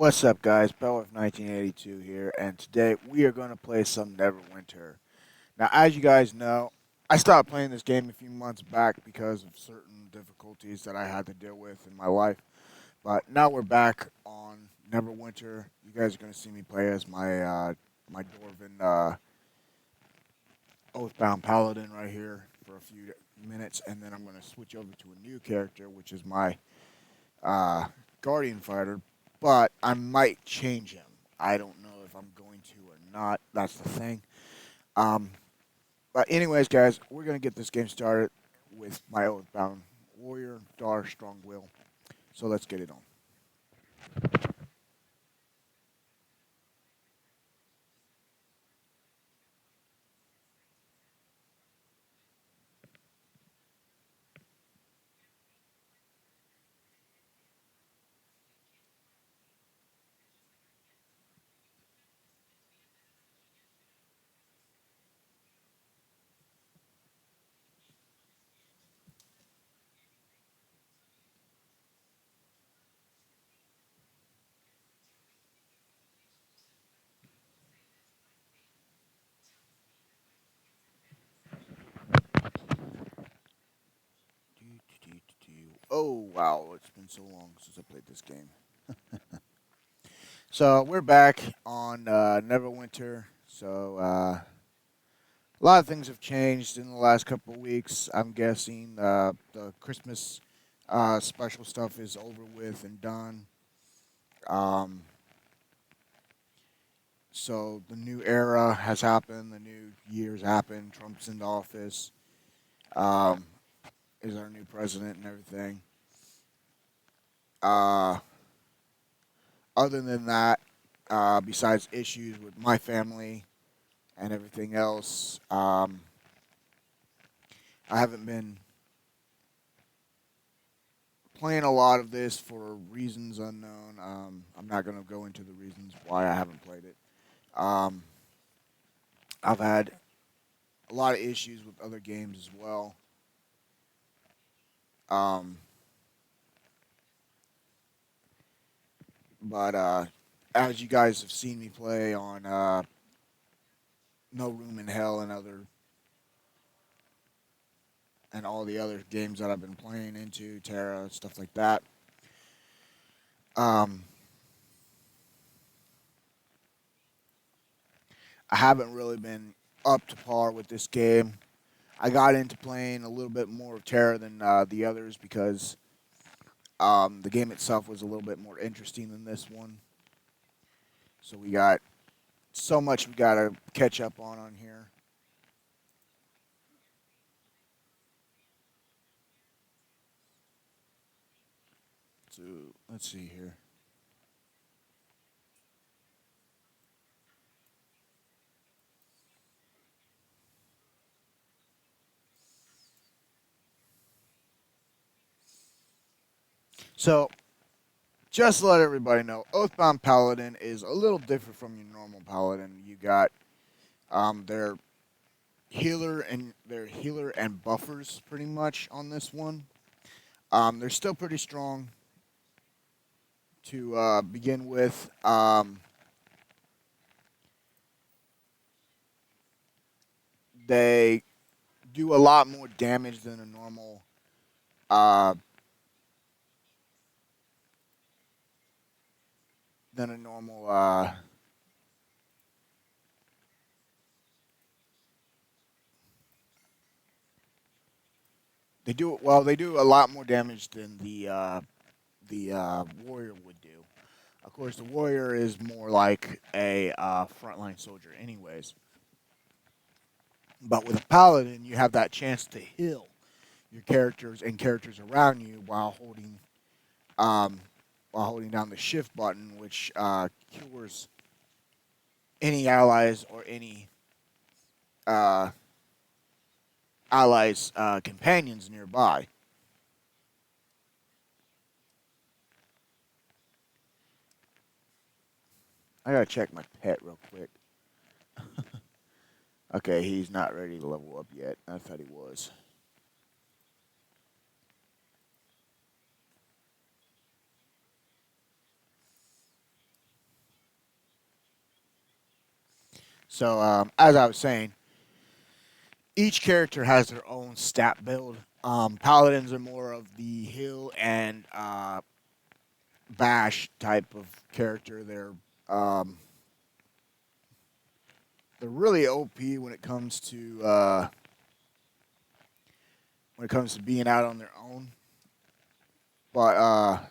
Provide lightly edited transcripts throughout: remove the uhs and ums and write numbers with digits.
What's up, guys? Bell of 1982 here, and today we are going to play some Neverwinter. Now, as you guys know, I stopped playing this game a few months back because of certain difficulties that I had to deal with in my life. But now we're back on Neverwinter. You guys are going to see me play as my Dwarven Oathbound Paladin right here for a few minutes, and then I'm going to switch over to a new character, which is my uh, Guardian Fighter, but I might change him. I don't know if I'm going to or not. That's the thing. Um, but anyways, guys, we're gonna get this game started with my Oathbound Warrior, Dar Strong Will. So let's get it on. Oh wow, it's been so long since I played this game. So we're back on Neverwinter. So a lot of things have changed in the last couple of weeks. I'm guessing the Christmas special stuff is over with and done. Um, so the new era has happened. The new year's happened. Trump's in office. Um, is our new president and everything. Uh, Other than that, besides issues with my family and everything else, I haven't been playing a lot of this for reasons unknown. I'm not going to go into the reasons why I haven't played it. Um, I've had a lot of issues with other games as well. Um, but as you guys have seen me play on No Room in Hell and all the other games that I've been playing into Terra stuff like that. Um, I haven't really been up to par with this game. I got into playing a little bit more of Terra than the others because the game itself was a little bit more interesting than this one. So we got so much we got to catch up on here. So let's see here. So just to let everybody know, Oathbound Paladin is a little different from your normal Paladin. You got their healer and buffers pretty much on this one. They're still pretty strong to begin with. They do a lot more damage uh, than a normal. They do well. They do a lot more damage than the warrior would do. Of course, the warrior is more like a frontline soldier, anyways. But with a paladin, you have that chance to heal your characters and characters around you um, while holding down the shift button, which cures any allies or any uh, allies' companions nearby. I gotta check my pet real quick. Okay, he's not ready to level up yet. I thought he was. So as I was saying, each character has their own stat build. Paladins are more of the heal and bash type of character. Um, they're really OP when it comes to being out on their own. But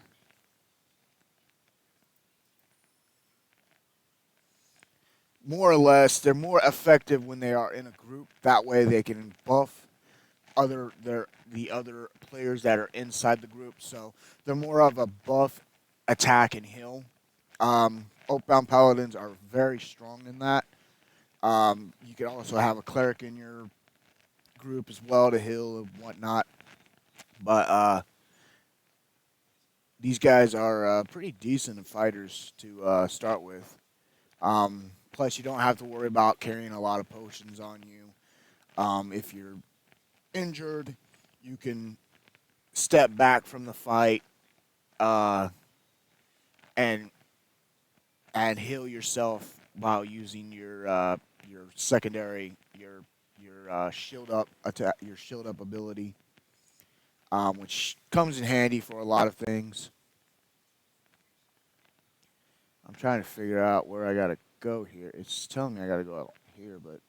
more or less, they're more effective when they are in a group. That way, they can buff the other players that are inside the group. So they're more of a buff, attack, and heal. Oathbound paladins are very strong in that. You can also have a cleric in your group as well to heal and whatnot. But these guys are pretty decent fighters to start with. Plus, you don't have to worry about carrying a lot of potions on you. If you're injured, you can step back from the fight uh, and heal yourself while using your secondary your shield up attack your shield up ability, which comes in handy for a lot of things. I'm trying to figure out where I gotta go here. It's telling me I gotta go out here, but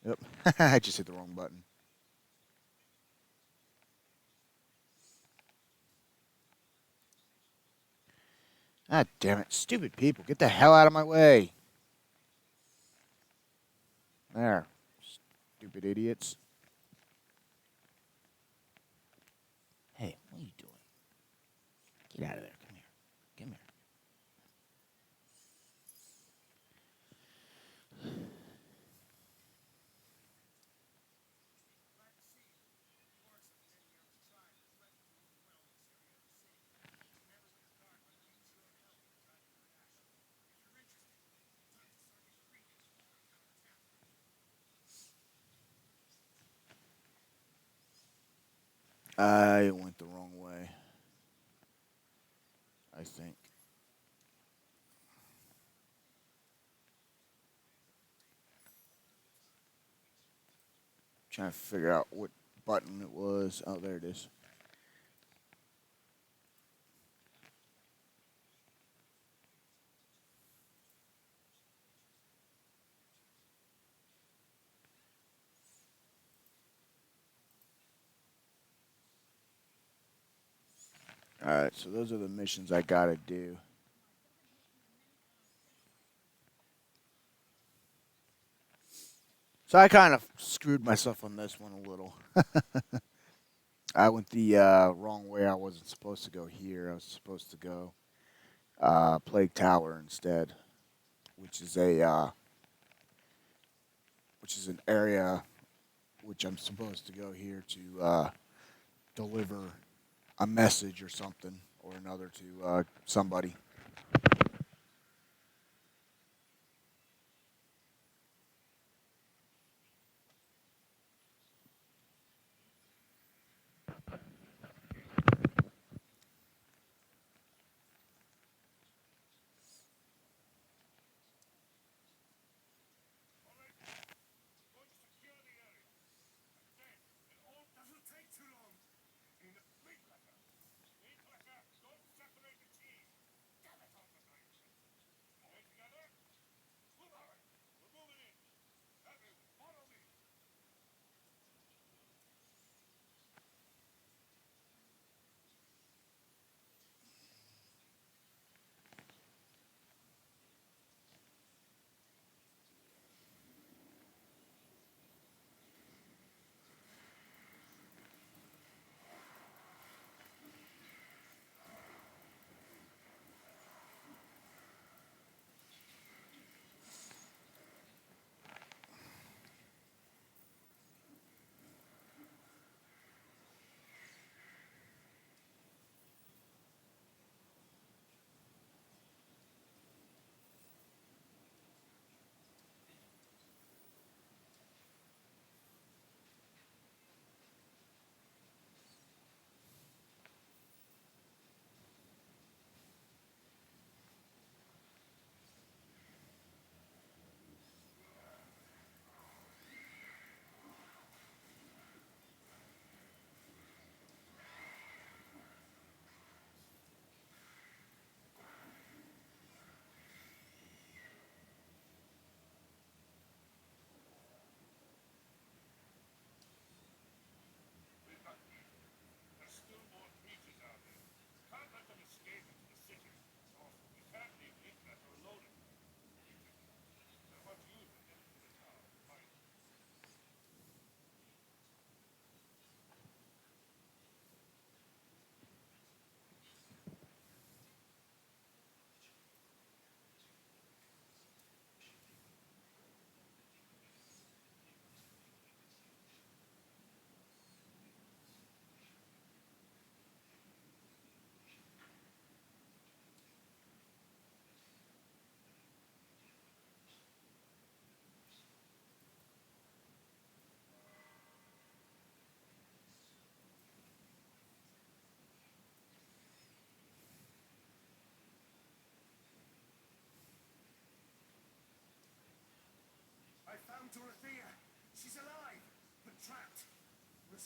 yep, I just hit the wrong button. Ah, damn it. Stupid people. Get the hell out of my way. There. Stupid idiots. Hey, what are you doing? Get out of there. Come here. Come here. I went the wrong way, I think. Trying to figure out what button it was. Oh, there it is. Alright, so those are the missions I gotta do. So I kind of screwed myself on this one a little. I went the wrong way. I wasn't supposed to go here. I was supposed to go Plague Tower instead, which is a which is an area which I'm supposed to go here to deliver a message or something or another to somebody.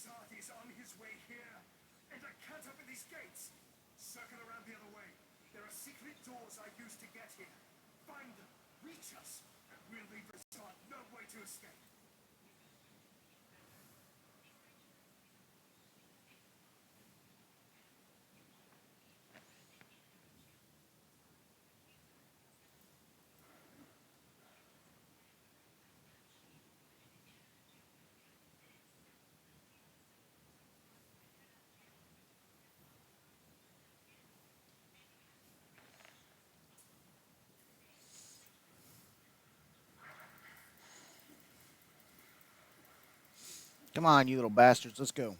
Sard is on his way here, and I can't open these gates. Circle around the other way. There are secret doors I used to get here. Find them, reach us, and we'll leave Sard no way to escape. Come on, you little bastards. Let's go.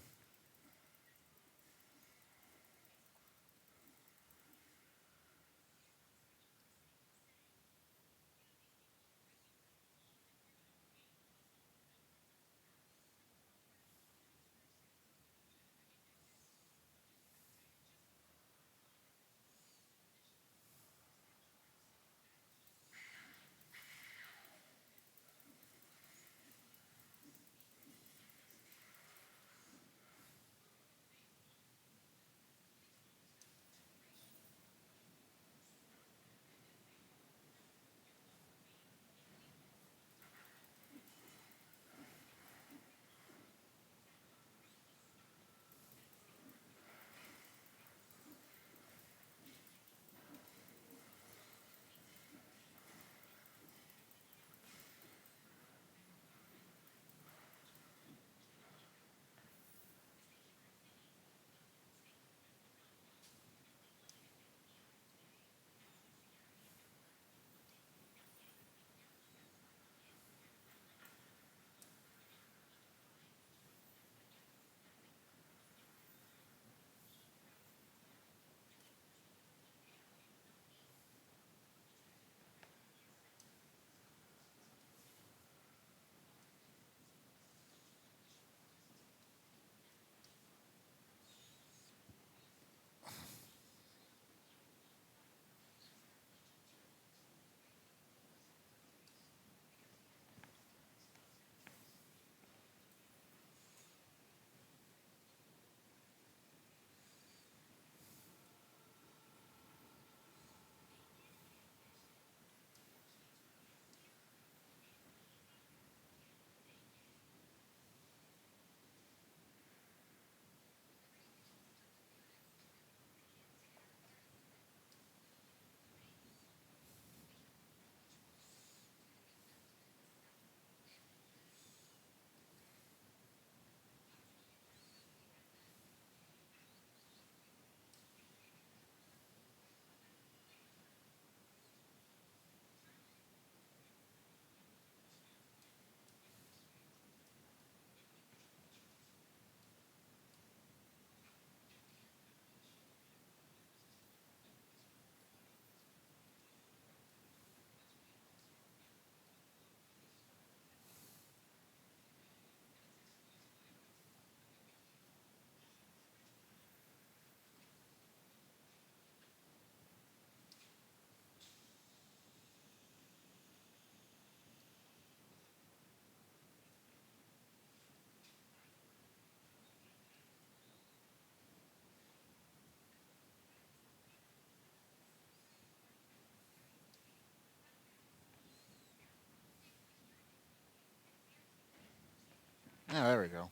Oh, there we go.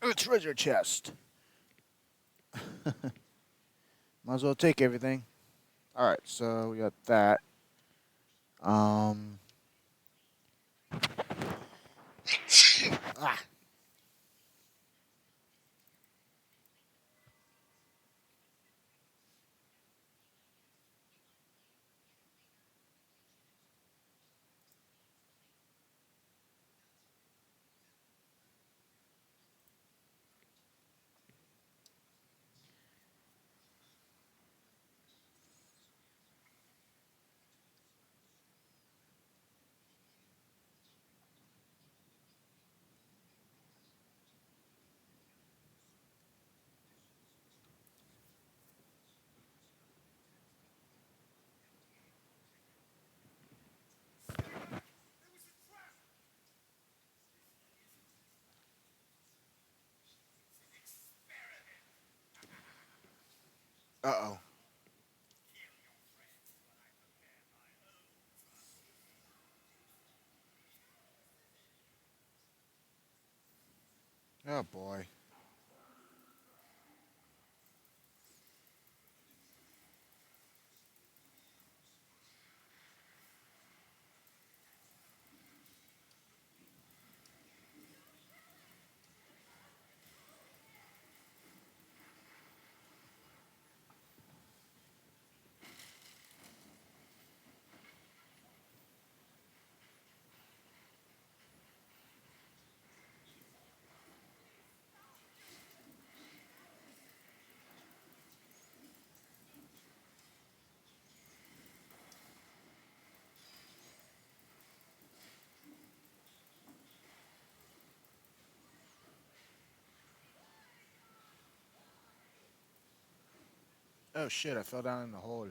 A treasure chest. Might as well take everything. Alright, so we got that. Um. Ah. Uh-oh. Oh, boy. Oh, shit, I fell down in the hole.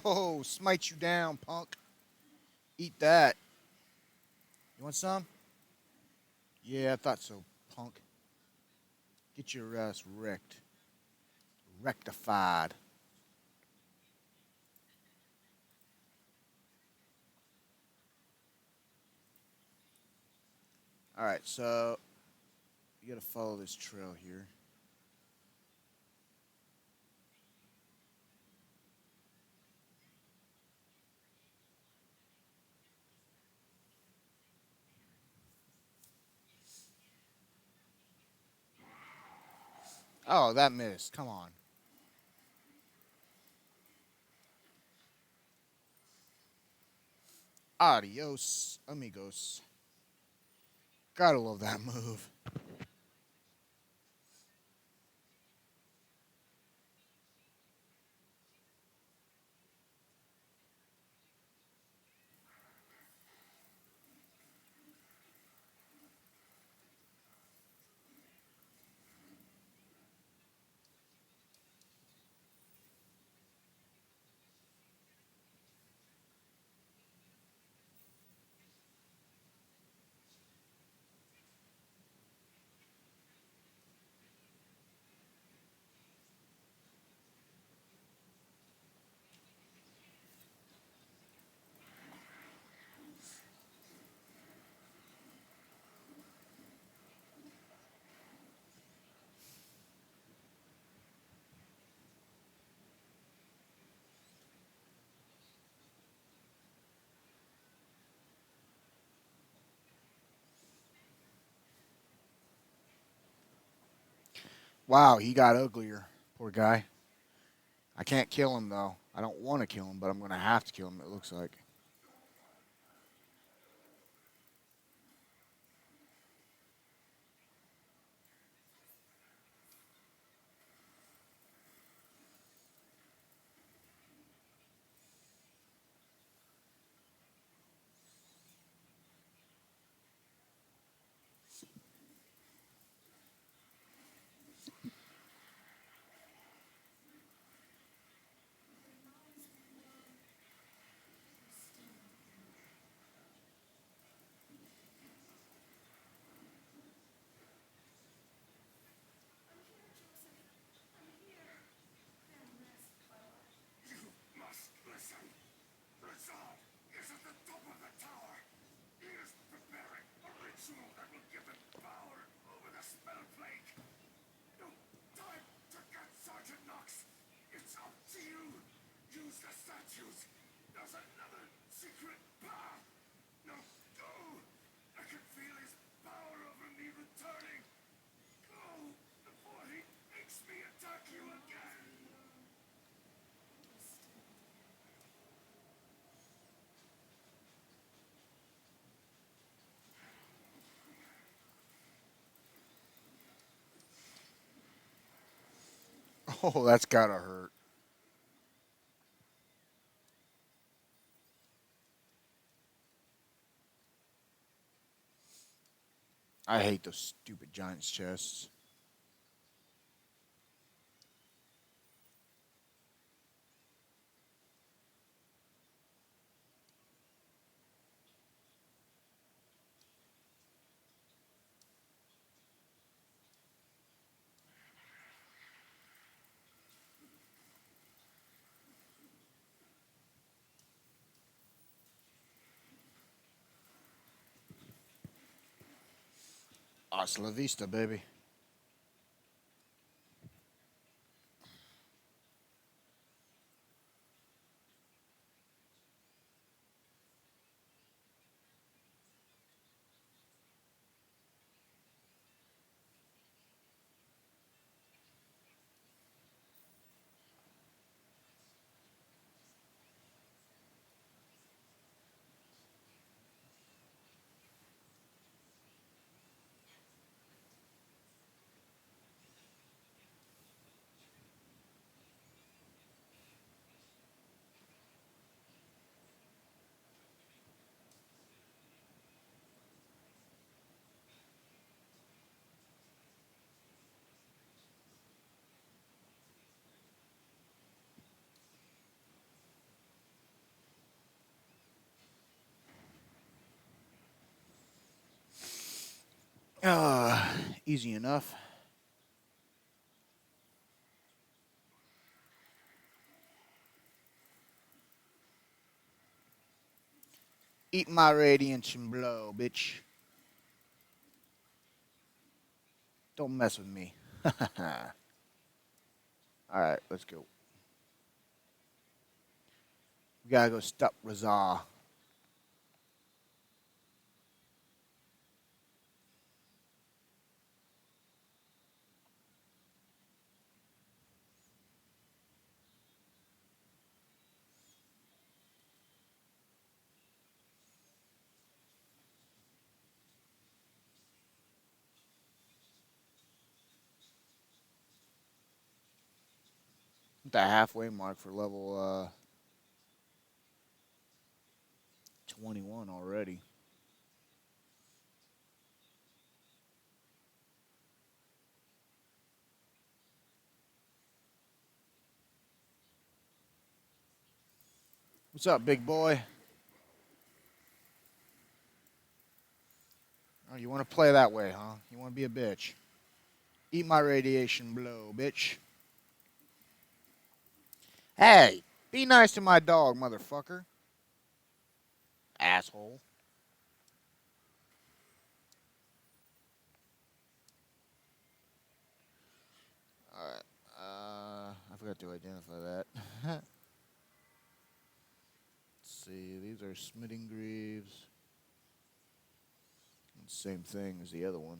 Oh, smite you down, punk. Eat that. You want some? Yeah, I thought so, punk. Get your ass wrecked. Rectified. All right, so you gotta follow this trail here. Oh, that missed. Come on. Adios, amigos. Gotta love that move. Wow, he got uglier. Poor guy. I can't kill him, though. I don't want to kill him, but I'm gonna have to kill him, it looks like. You must listen. Rizal is at the top of the tower. He is preparing a ritual that will give him power over the spell plague. No time to get Sergeant Knox. It's up to you. Use the statues. There's another secret Oh, that's gotta hurt. I hate those stupid giant's chests. Hasta la vista, baby. Easy enough. Eat my radiance and blow, bitch. Don't mess with me. Alright, let's go. We gotta go stop Razar. The halfway mark for level 21 already. What's up, big boy? Oh, you want to play that way, huh? You want to be a bitch? Eat my radiation blow, bitch. Hey, be nice to my dog, motherfucker. Asshole. Alright. I forgot to identify that. Let's see. These are smithing greaves. Same thing as the other one.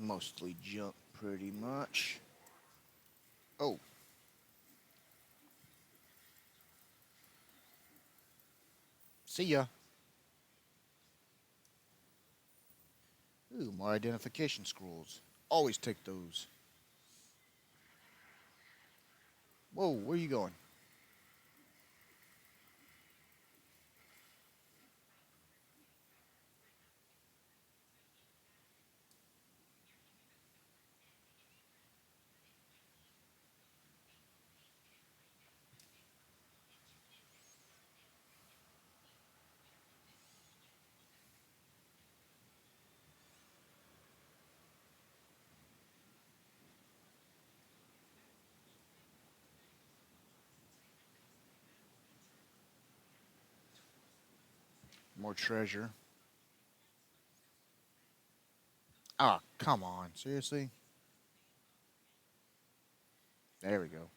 Mostly junk, pretty much. Oh. See ya. Ooh, more identification scrolls. Always take those. Whoa, where you going? More treasure. Ah, come on. Seriously? There we go.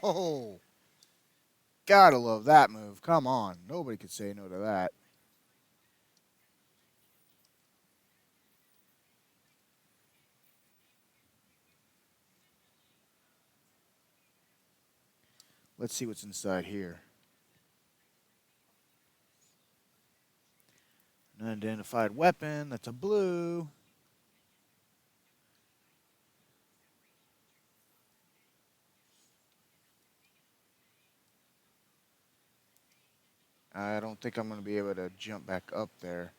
Oh, gotta love that move. Come on. Nobody could say no to that. Let's see what's inside here. An unidentified weapon. That's a blue. I don't think I'm going to be able to jump back up there.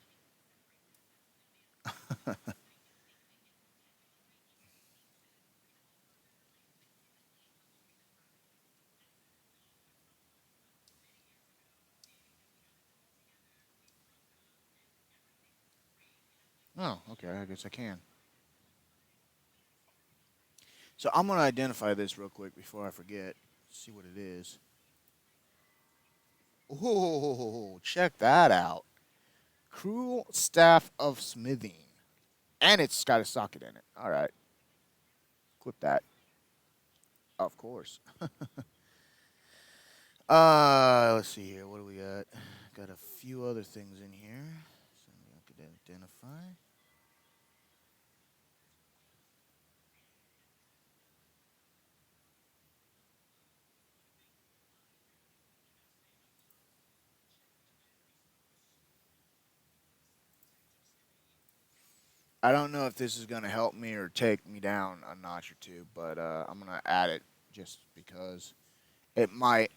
Oh, okay. I guess I can. So I'm going to identify this real quick before I forget. See what it is. Oh, check that out. Cruel Staff of Smithing. And it's got a socket in it. All right. Clip that. Of course. Let's see here. What do we got? Got a few other things in here. Something I could identify. I don't know if this is going to help me or take me down a notch or two, but I'm going to add it just because it might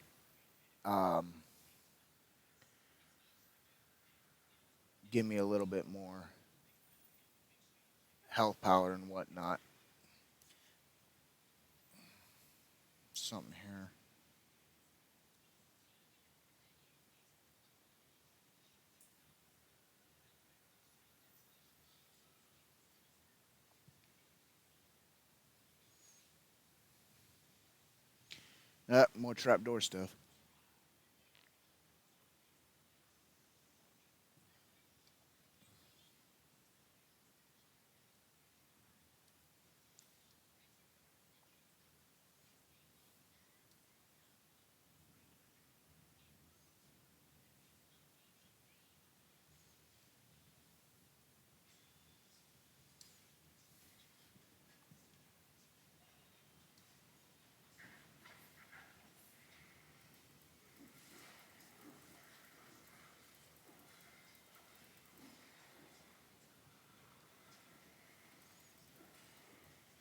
give me a little bit more health power and whatnot. Something here. More trapdoor stuff.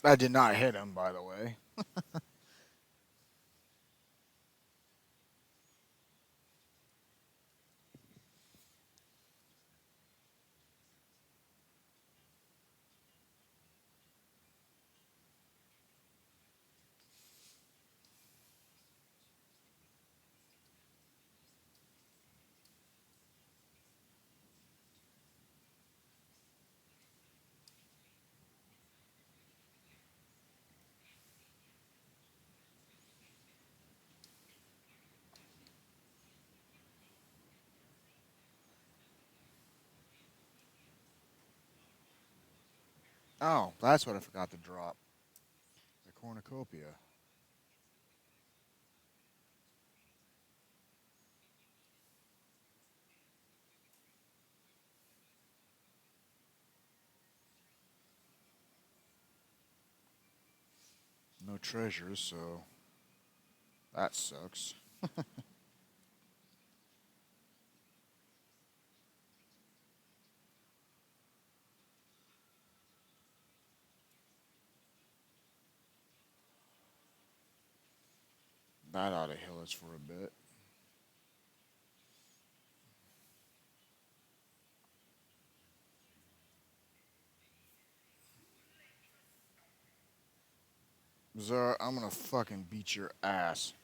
I did not hit him, by the way. Oh, that's what I forgot to drop. The cornucopia. No treasures, so that sucks. That ought to heal us for a bit. Zara, I'm gonna fucking beat your ass.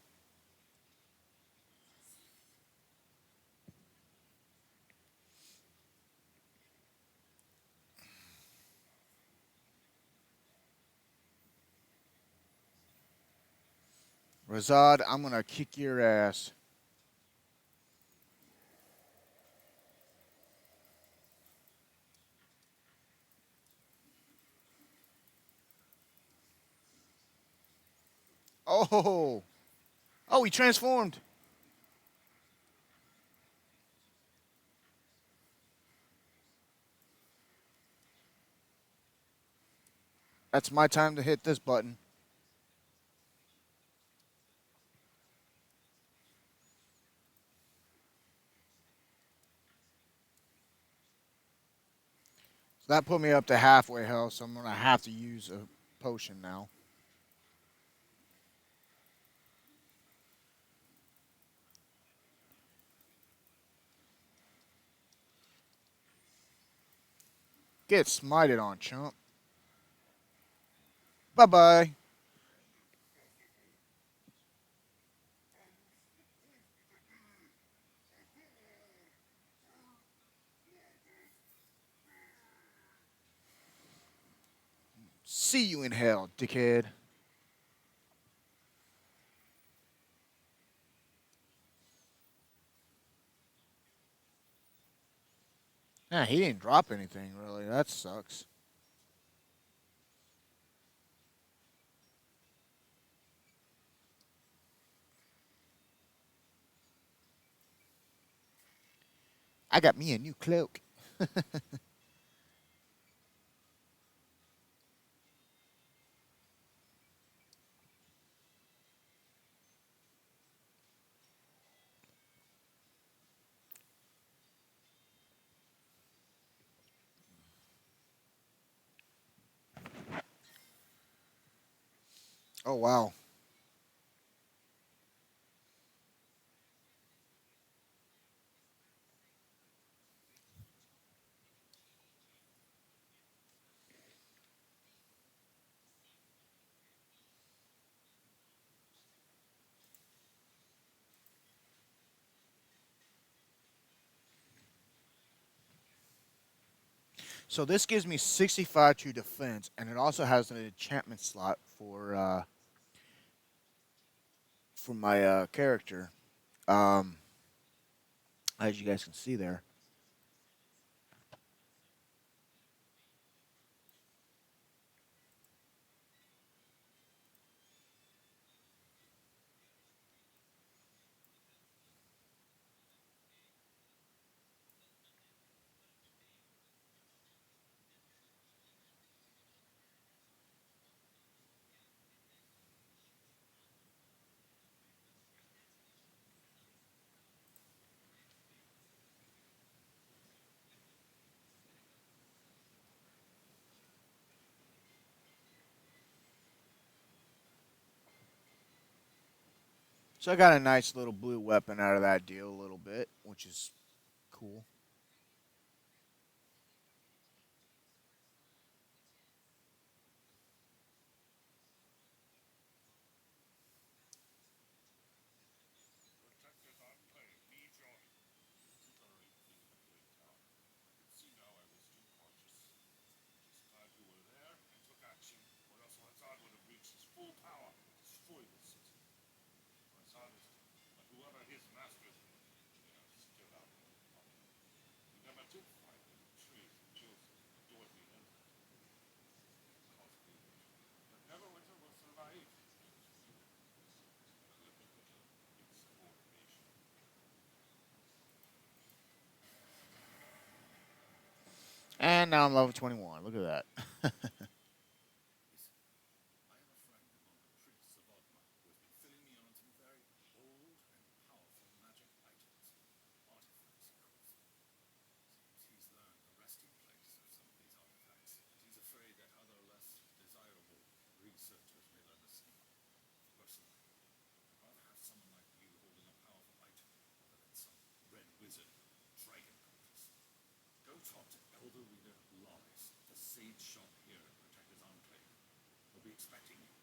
Razad, I'm gonna kick your ass. Oh, oh, he transformed. That's my time to hit this button. So that put me up to halfway health, so I'm gonna have to use a potion now. Get smited on, chump. Bye bye. See you in hell, dickhead. Nah, he didn't drop anything really. That sucks. I got me a new cloak. Oh wow. So this gives me 65 to defense, and it also has an enchantment slot for my character. Um, as you guys can see there. So I got a nice little blue weapon out of that deal a little bit, which is cool. Protected on play, me join. Sorry, thing in the great tower. I could see now I was too cautious. Just glad you were there and took action, or else Hazard would have reached his full power and destroyed the city. Hazard is dead, but whoever his masters were, they are still out there in public. We never did find them betrayed Joseph, Dorothy, and costly victory. But Neverwinter will survive. Insubordination. And now I'm level 21. Look at that. Listen, I have a friend among the priests of Dogma who has been filling me on some very old and powerful magic items. Artifacts, he calls them. Seems he's learned the resting place of some of these artifacts, and he's afraid that other less desirable researchers may learn the same. Personally, I'd rather have someone like you holding a powerful item rather than some red wizard dragon cultist. Go talk to Elder Reader Lawless, the sage shop here at Protector's Enclave. He'll be expecting you.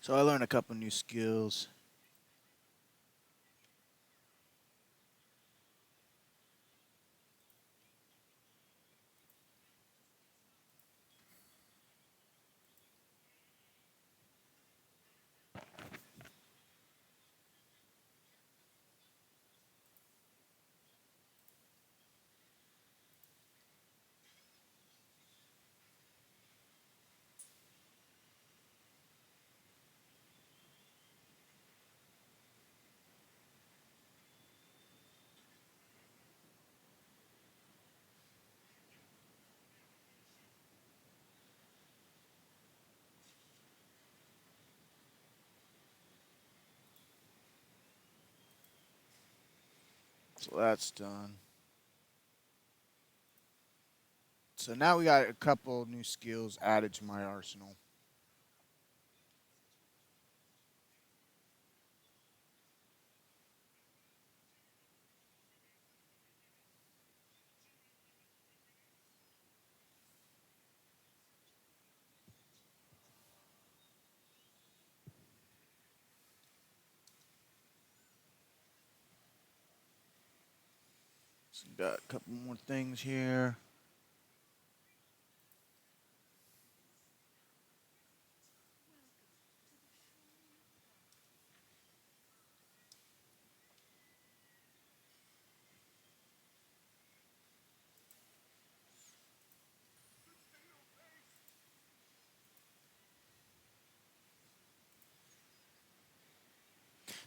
So I learned a couple new skills. So that's done. So now we got a couple new skills added to my arsenal. So we got a couple more things here.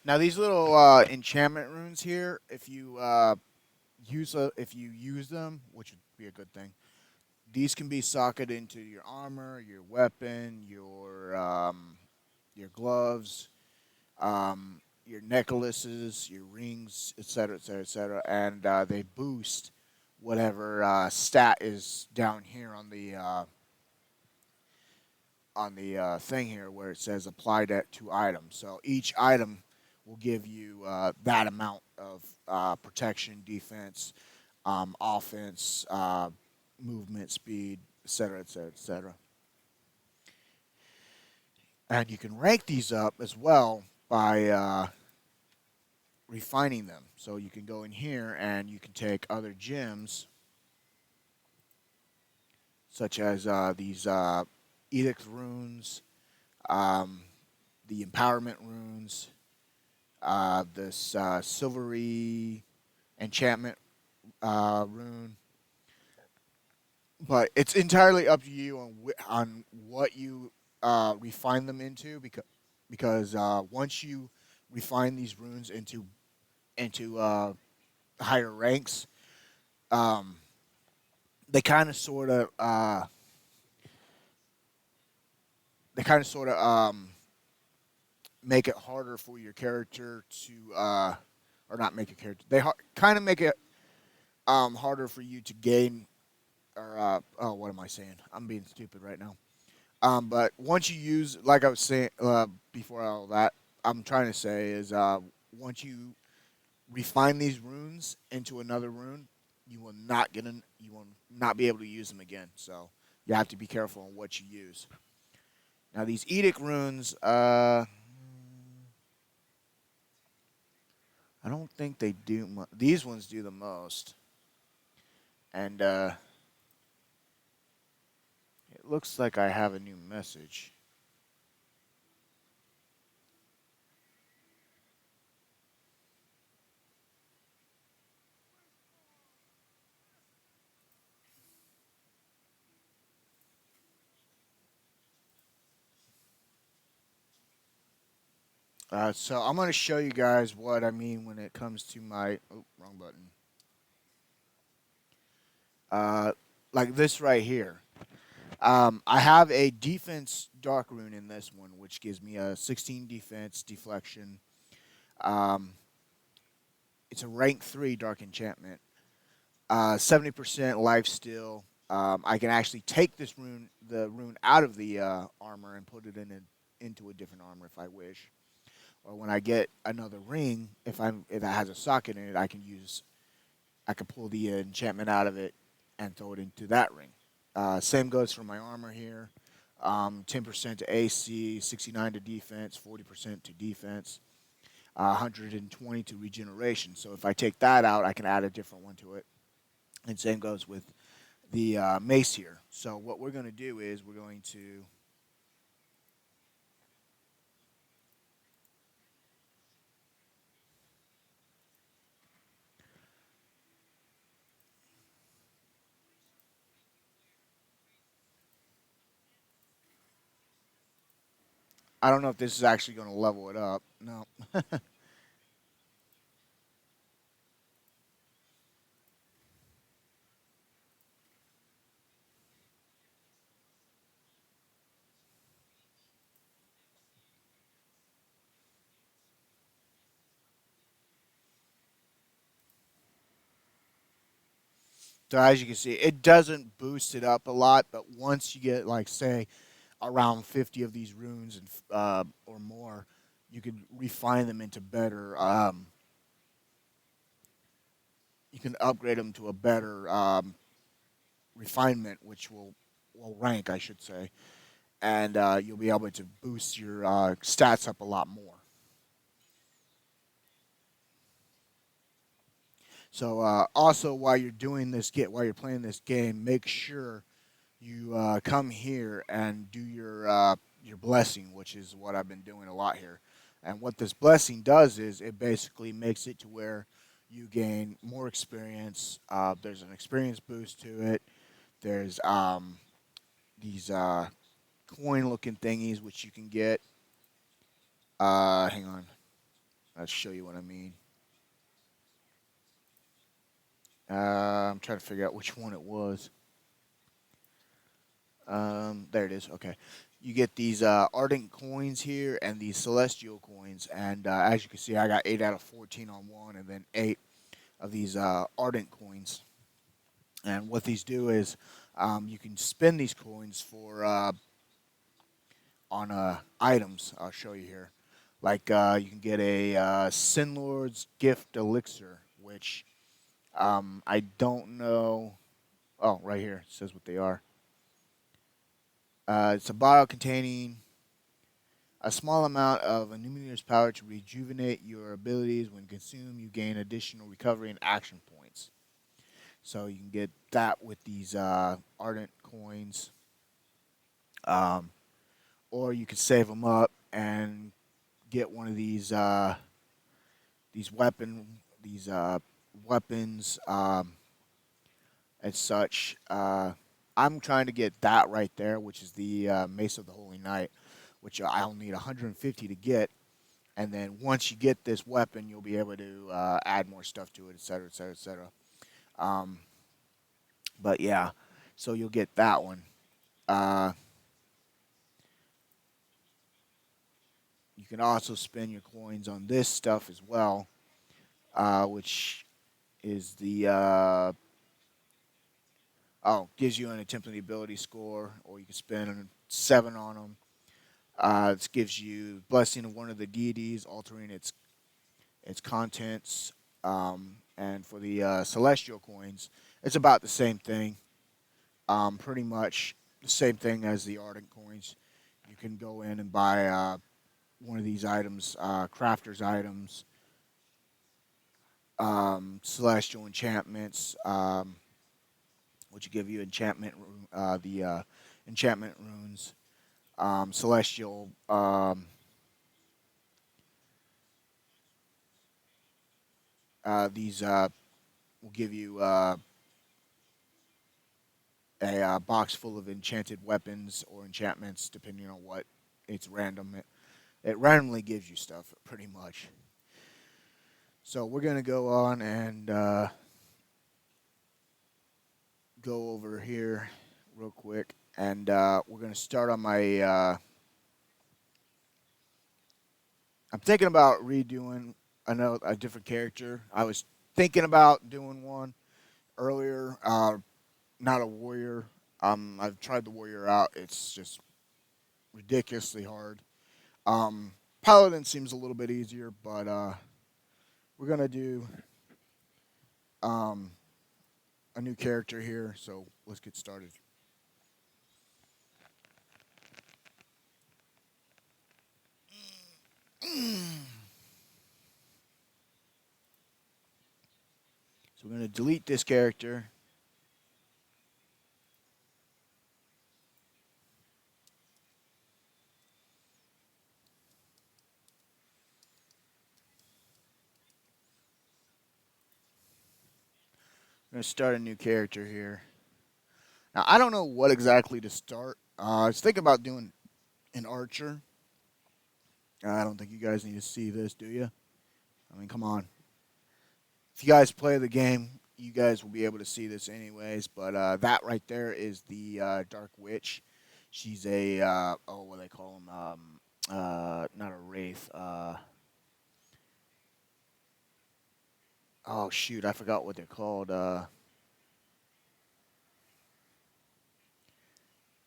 Now these little enchantment runes here, if you if you use them, which would be a good thing, these can be socketed into your armor, your weapon, your gloves, your necklaces, your rings, etc., etc., etc., and they boost whatever stat is down here on the thing here where it says apply that to items. So each item will give you that amount of protection, defense, offense, movement, speed, etc., etc., etc. And you can rank these up as well by refining them. So you can go in here and you can take other gems, such as these edict runes, um, the empowerment runes, this silvery enchantment rune. But it's entirely up to you on on what you refine them into, because once you refine these runes into higher ranks, um, they kind of sort of make it harder for your character to or not make a character. They kind of make it harder for you to gain or oh, what am I saying? I'm being stupid right now. But once you use, like I was saying before all that, I'm trying to say is once you refine these runes into another rune, you will not be able to use them again. So you have to be careful on what you use. Now these edict runes, I don't think they do. These ones do the most, and it looks like I have a new message. So I'm going to show you guys what I mean when it comes to my wrong button. Like this right here. I have a defense dark rune in this one, which gives me a 16 defense deflection. Um, it's a rank 3 dark enchantment. 70% life steal. I can actually take the rune out of the armor and put it into a different armor if I wish. Or when I get another ring, if it has a socket in it, I can pull the enchantment out of it and throw it into that ring. Same goes for my armor here. 10% to AC, 69 to defense, 40% to defense, 120 to regeneration. So if I take that out, I can add a different one to it. And same goes with the mace here. So what we're going to do is we're going to I don't know if this is actually going to level it up. No. So as you can see, it doesn't boost it up a lot, but once you get, like, say, around 50 of these runes and or more, you can refine them into better. You can upgrade them to a better refinement, which will rank, I should say, and you'll be able to boost your stats up a lot more. So also, while you're doing this, while you're playing this game, make sure you come here and do your blessing, which is what I've been doing a lot here. And what this blessing does is it basically makes it to where you gain more experience. There's an experience boost to it. There's these coin-looking thingies which you can get. Hang on, I'll show you what I mean. I'm trying to figure out which one it was. There it is. Okay. You get these ardent coins here and these celestial coins. And as you can see, I got 8 out of 14 on one and then 8 of these ardent coins. And what these do is you can spend these coins for on items. I'll show you here. Like you can get a Sin Lord's Gift Elixir, which I don't know. Oh, right here. It says what they are. It's a bottle containing a small amount of Illuminator's power to rejuvenate your abilities. When consumed, you gain additional recovery and action points. So you can get that with these Ardent coins. Or you could save them up and get one of these weapons and such. I'm trying to get that right there, which is the Mace of the Holy Knight, which I'll need 150 to get. And then once you get this weapon, you'll be able to add more stuff to it, etc., etc., etc. But yeah, so you'll get that one. Uh, you can also spend your coins on this stuff as well, which is the gives you an attempted ability score, or you can spend 7 on them. This gives you blessing of one of the deities, altering its contents. And for the celestial coins, it's about the same thing. Pretty much the same thing as the ardent coins. You can go in and buy one of these items, crafter's items, celestial enchantments, which give you the enchantment runes, celestial. These will give you a box full of enchanted weapons or enchantments, depending on what. It's random. It randomly gives you stuff, pretty much. So we're going to go on and go over here real quick. And we're going to start on my... I'm thinking about redoing a different character. I was thinking about doing one earlier. Not a warrior. I've tried the warrior out. It's just ridiculously hard. Paladin seems a little bit easier, but we're going to do a new character here, so let's get started. So we're going to delete this character. I'm going to start a new character here. Now, I don't know what exactly to start. I was thinking about doing an archer. I don't think you guys need to see this, do you? I mean, come on. If you guys play the game, you guys will be able to see this anyways. But that right there is the Dark Witch. She's a, what do they call them? Not a wraith. Oh, shoot, I forgot what they're called.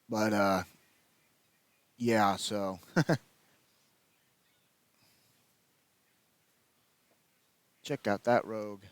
But yeah, so check out that rogue.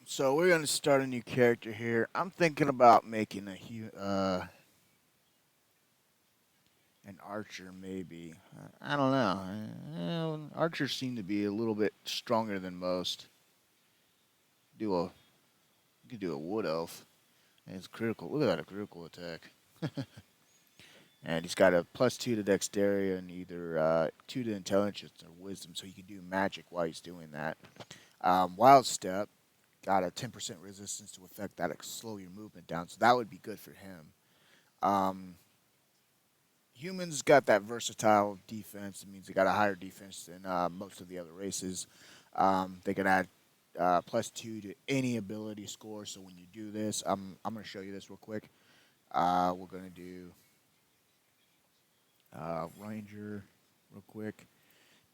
So we're gonna start a new character here. I'm thinking about making an archer, maybe. I don't know. Archers seem to be a little bit stronger than most. Do a You could do a wood elf. And it's critical. Look at that, a critical attack. And he's got a +2 to dexterity and either 2 to intelligence or wisdom, so he can do magic while he's doing that. Wild step got a 10% resistance to effect that slow your movement down, so that would be good for him. Um, humans got that versatile defense. It means they got a higher defense than most of the other races. They can add +2 to any ability score. So when you do this, I'm going to show you this real quick. We're going to do Ranger real quick.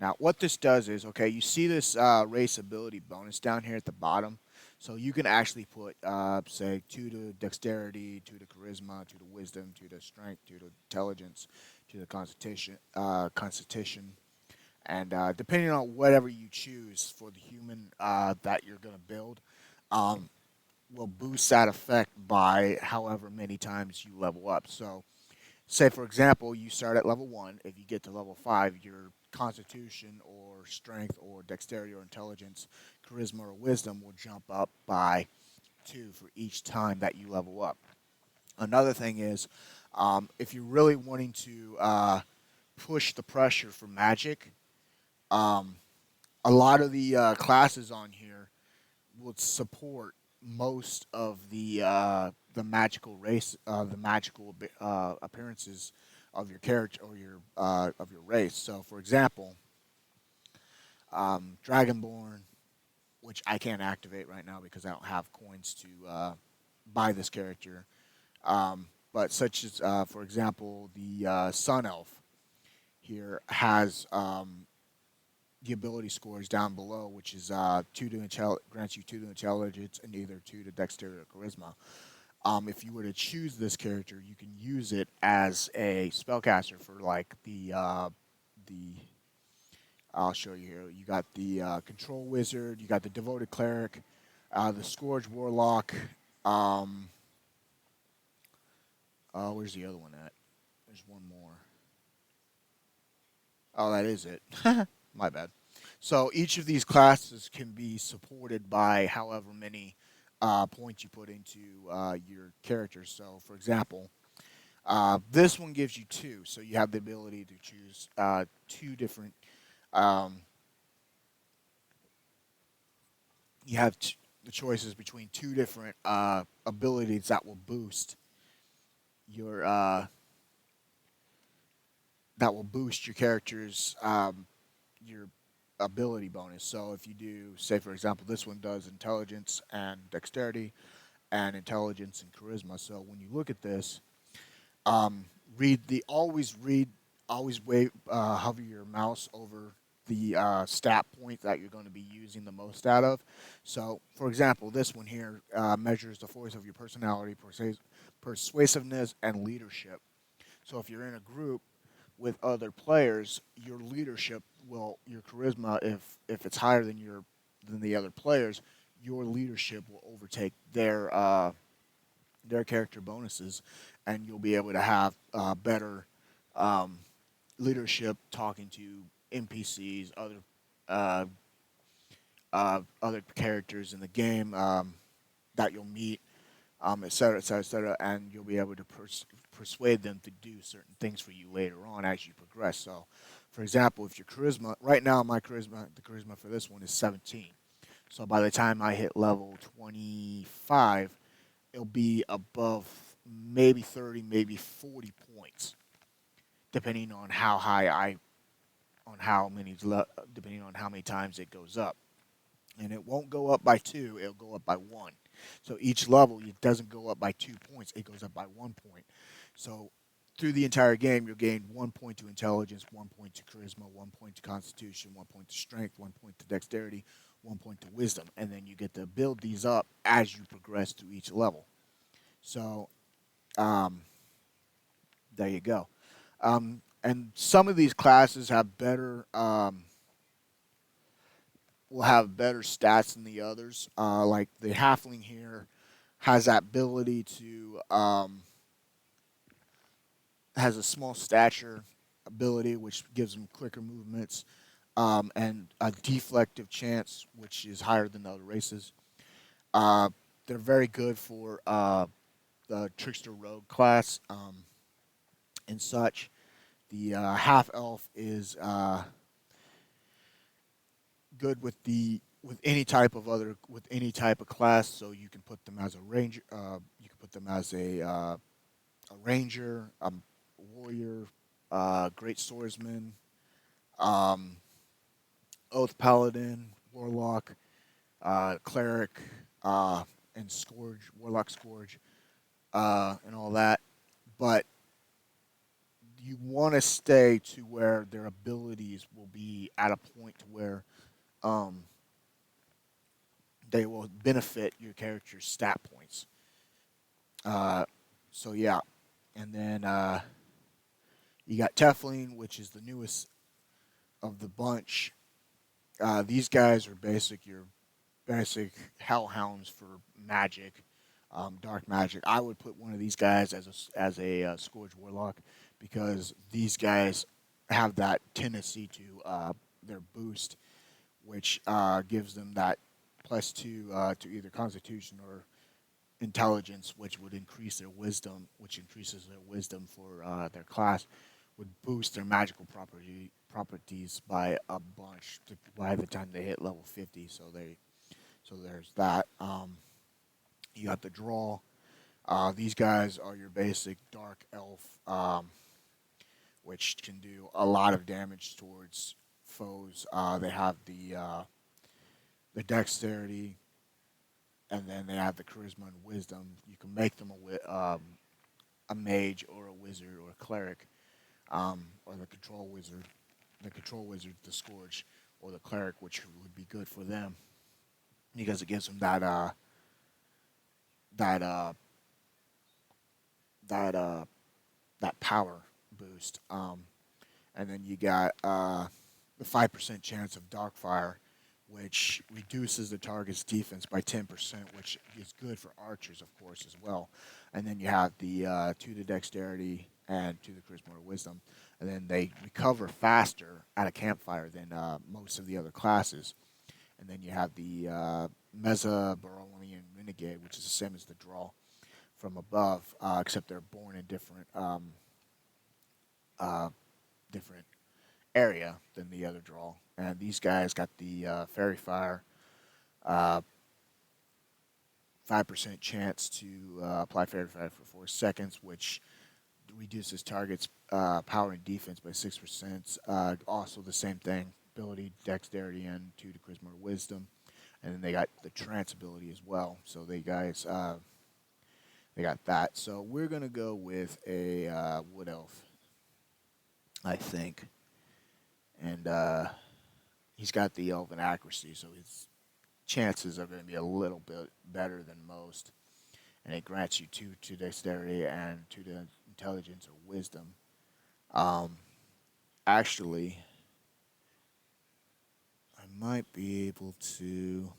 Now, what this does is, okay, you see this race ability bonus down here at the bottom. So you can actually put, say, 2 to dexterity, 2 to charisma, 2 to wisdom, 2 to strength, 2 to intelligence, 2 to constitution, and depending on whatever you choose for the human that you're going to build, um, will boost that effect by however many times you level up. So say for example you start at level 1. If you get to level 5, your constitution or strength or dexterity or intelligence, charisma or wisdom will jump up by 2 for each time that you level up. Another thing is, if you're really wanting to push the pressure for magic, um, a lot of the classes on here would support most of the magical race, the magical appearances of your character or your of your race. So, for example, Dragonborn, which I can't activate right now because I don't have coins to buy this character. But such as, for example, the Sun Elf here has the ability scores down below, which is 2 to grants you 2 to intelligence and either 2 to dexterity or charisma. If you were to choose this character, you can use it as a spellcaster for like the I'll show you here. You got the control wizard, you got the devoted cleric, the scourge warlock. Um, where's the other one at? There's one more. Oh, that is it. My bad. So each of these classes can be supported by however many points you put into your character. So, for example, this one gives you 2, so you have the ability to choose 2 different. Um, you have the choices between 2 different abilities that will boost your character's your ability bonus. So if you do, say for example, this one does intelligence and dexterity, and intelligence and charisma. So when you look at this, um, always wave, hover your mouse over the stat point that you're going to be using the most out of. So, for example, this one here measures the force of your personality, persuasiveness, and leadership. So, if you're in a group with other players, your leadership your charisma, if it's higher than the other players, your leadership will overtake their character bonuses, and you'll be able to have better um, leadership talking to NPCs, uh, other characters in the game that you'll meet, et cetera, et cetera, et cetera, and you'll be able to persuade them to do certain things for you later on as you progress. So, for example, if your charisma, right now the charisma for this one is 17. So by the time I hit level 25, it'll be above maybe 30, maybe 40 points, depending on how high on how many, depending on how many times it goes up. And it won't go up by 2; it'll go up by 1. So each level, it doesn't go up by 2 points; it goes up by 1 point. So through the entire game, you'll gain 1 point to intelligence, 1 point to charisma, 1 point to constitution, 1 point to strength, 1 point to dexterity, 1 point to wisdom, and then you get to build these up as you progress through each level. So um, there you go. And some of these classes have better will have better stats than the others. Like the halfling here has that ability to has a small stature ability, which gives them quicker movements, and a deflective chance, which is higher than the other races. Uh, they're very good for the trickster rogue class and such. The half elf is good with any type of class. So you can put them as a ranger. You can put them as a ranger, a warrior. great swordsman, um, oath paladin, warlock, cleric, and scourge, warlock scourge, and all that. But you want to stay to where their abilities will be at a point to where um, they will benefit your character's stat points. Uh, so yeah, and then you got Teflon, which is the newest of the bunch. These guys are your basic hellhounds for magic, dark magic. I would put one of these guys as a Scourge Warlock because these guys have that tendency to their boost, which gives them that +2 to either Constitution or Intelligence, which would increase their wisdom, which increases their wisdom for their class, would boost their magical properties by a bunch by the time they hit level 50. So there's that. You got the draw. These guys are your basic dark elf, which can do a lot of damage towards foes. They have the dexterity, and then they have the charisma and wisdom. You can make them a mage or a wizard or a cleric, or the control wizard. The control wizard, the scourge, or the cleric, which would be good for them because it gives them that that that power boost. And then you got the 5% chance of Darkfire, which reduces the target's defense by 10%, which is good for archers, of course, as well. And then you have the 2 to dexterity and 2 to charisma or wisdom. And then they recover faster at a campfire than most of the other classes. And then you have the Meza, Baronian Renegade, which is the same as the draw from above, except they're born in different area than the other draw. And these guys got the Fairy Fire, 5% chance to apply Fairy Fire for 4 seconds, which reduces target's power and defense by 6%. Also the same thing, ability, dexterity, and 2 to charisma or wisdom. And then they got the trance ability as well. So they got that. So we're gonna go with a wood elf, I think, and he's got the elven accuracy, so his chances are going to be a little bit better than most. And it grants you 2 to dexterity and 2 to intelligence or wisdom. Actually, I might be able to.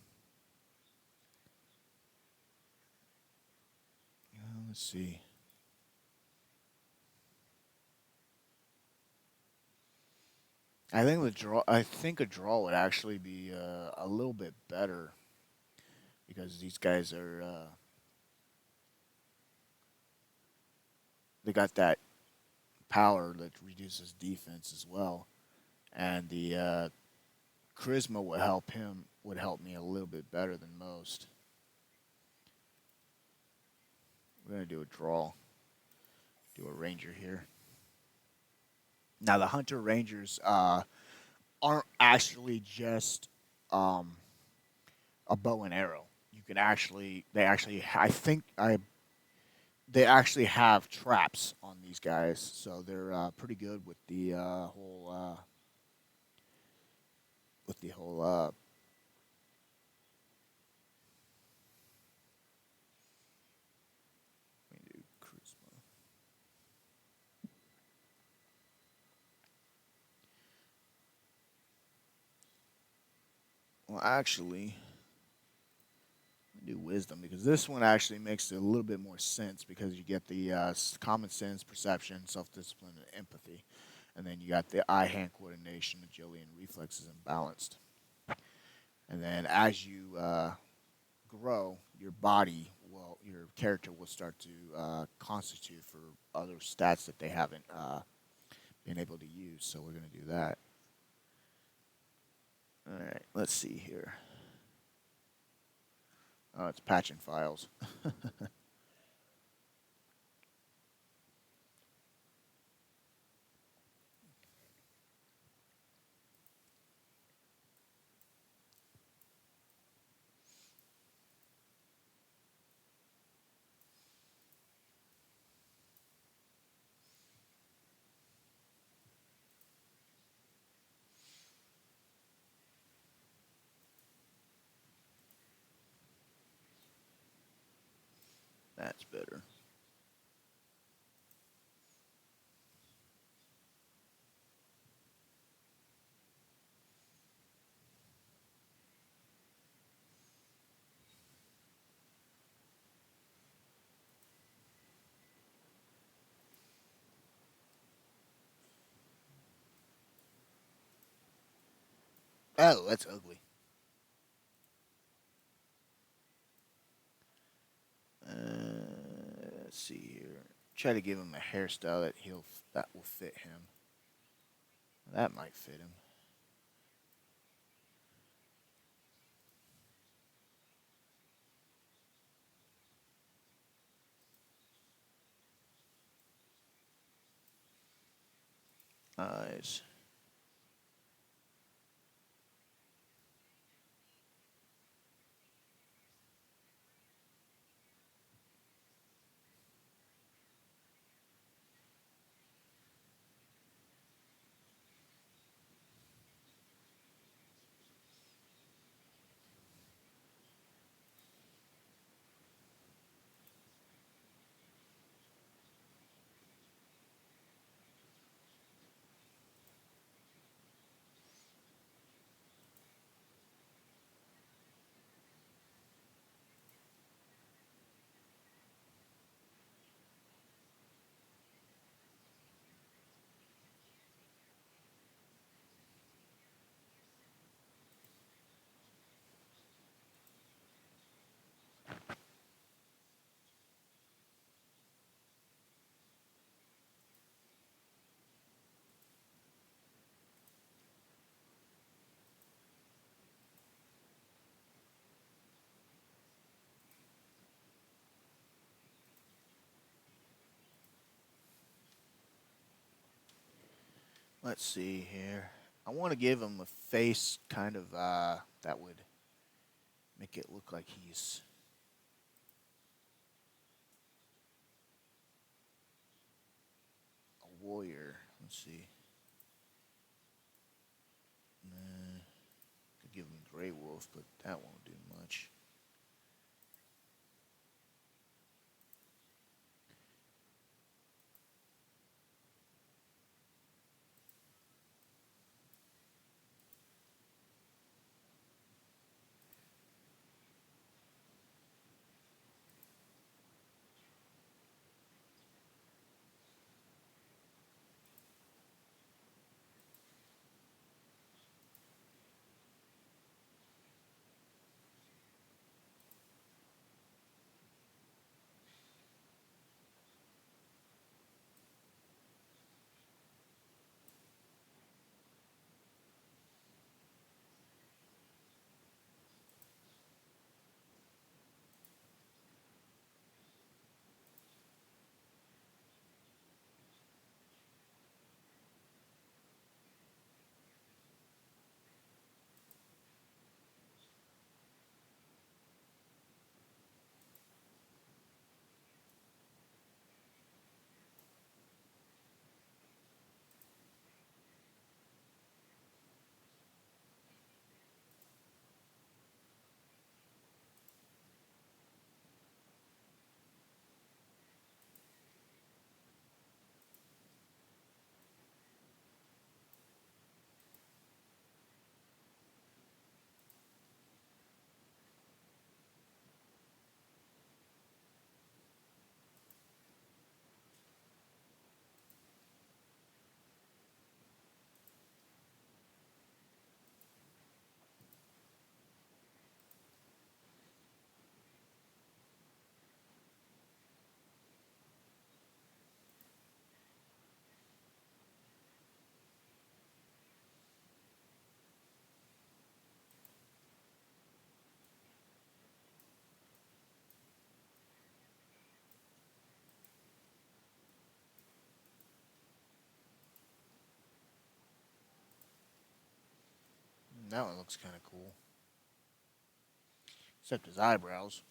Let's see. I think a draw would actually be a little bit better because these guys are. They got that power that reduces defense as well, and the charisma would help me a little bit better than most. We're gonna do a draw. Do a ranger here. Now the hunter rangers aren't actually just um, a bow and arrow. You can actually they actually have traps on these guys, so they're pretty good with the whole. Let me do charisma. Well, actually, do wisdom because this one actually makes a little bit more sense because you get the common sense, perception, self-discipline, and empathy, and then you got the eye-hand coordination, agility, and reflexes and balanced. And then as you grow, your character will start to constitute for other stats that they haven't been able to use. So we're going to do that. All right, let's see here. Oh, it's patching files. That's better. Oh, that's ugly. Let's see here. Try to give him a hairstyle that will fit him. That might fit him. Eyes. Let's see here. I want to give him a face kind of that would make it look like he's a warrior. Let's see. Could give him Grey Wolf, but that won't do much. That one looks kind of cool. Except his eyebrows.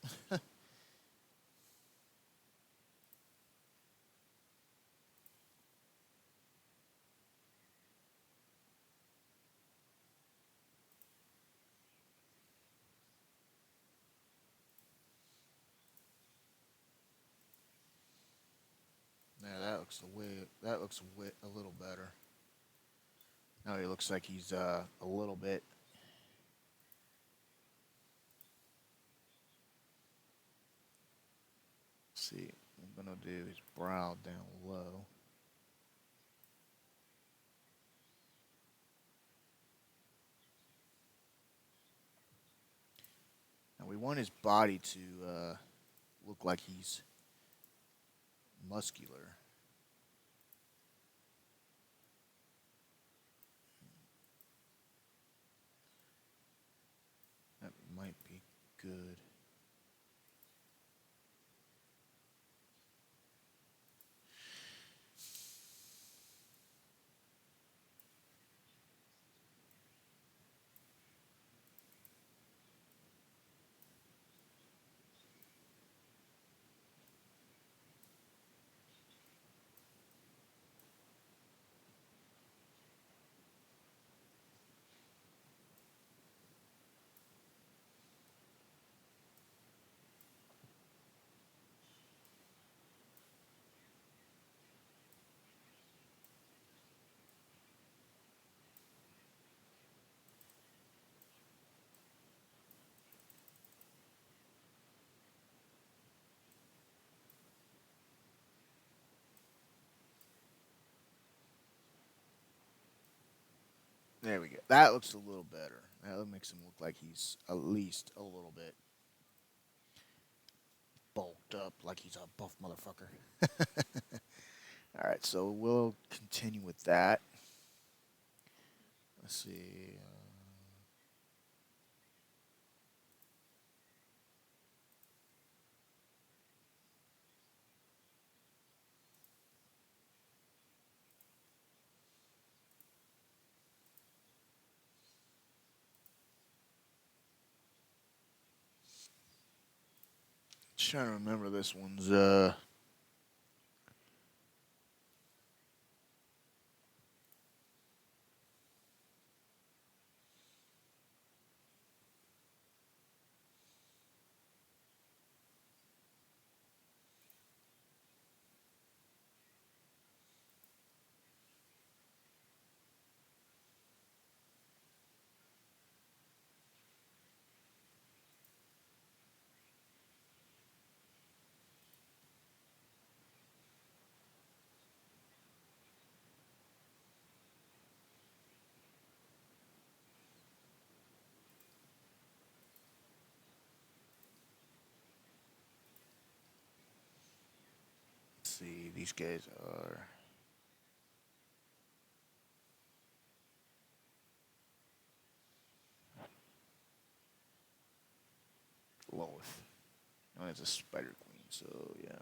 looks a little better. Now he looks like he's a little bit. Let's see, what I'm gonna do his brow down low. Now we want his body to look like he's muscular. That might be good. There we go. That looks a little better. That makes him look like he's at least a little bit bulked up, like he's a buff motherfucker. All right, so we'll continue with that. Let's see. Trying to remember this one's let's see, these guys are Lilith. Oh, it's a spider queen, so yeah.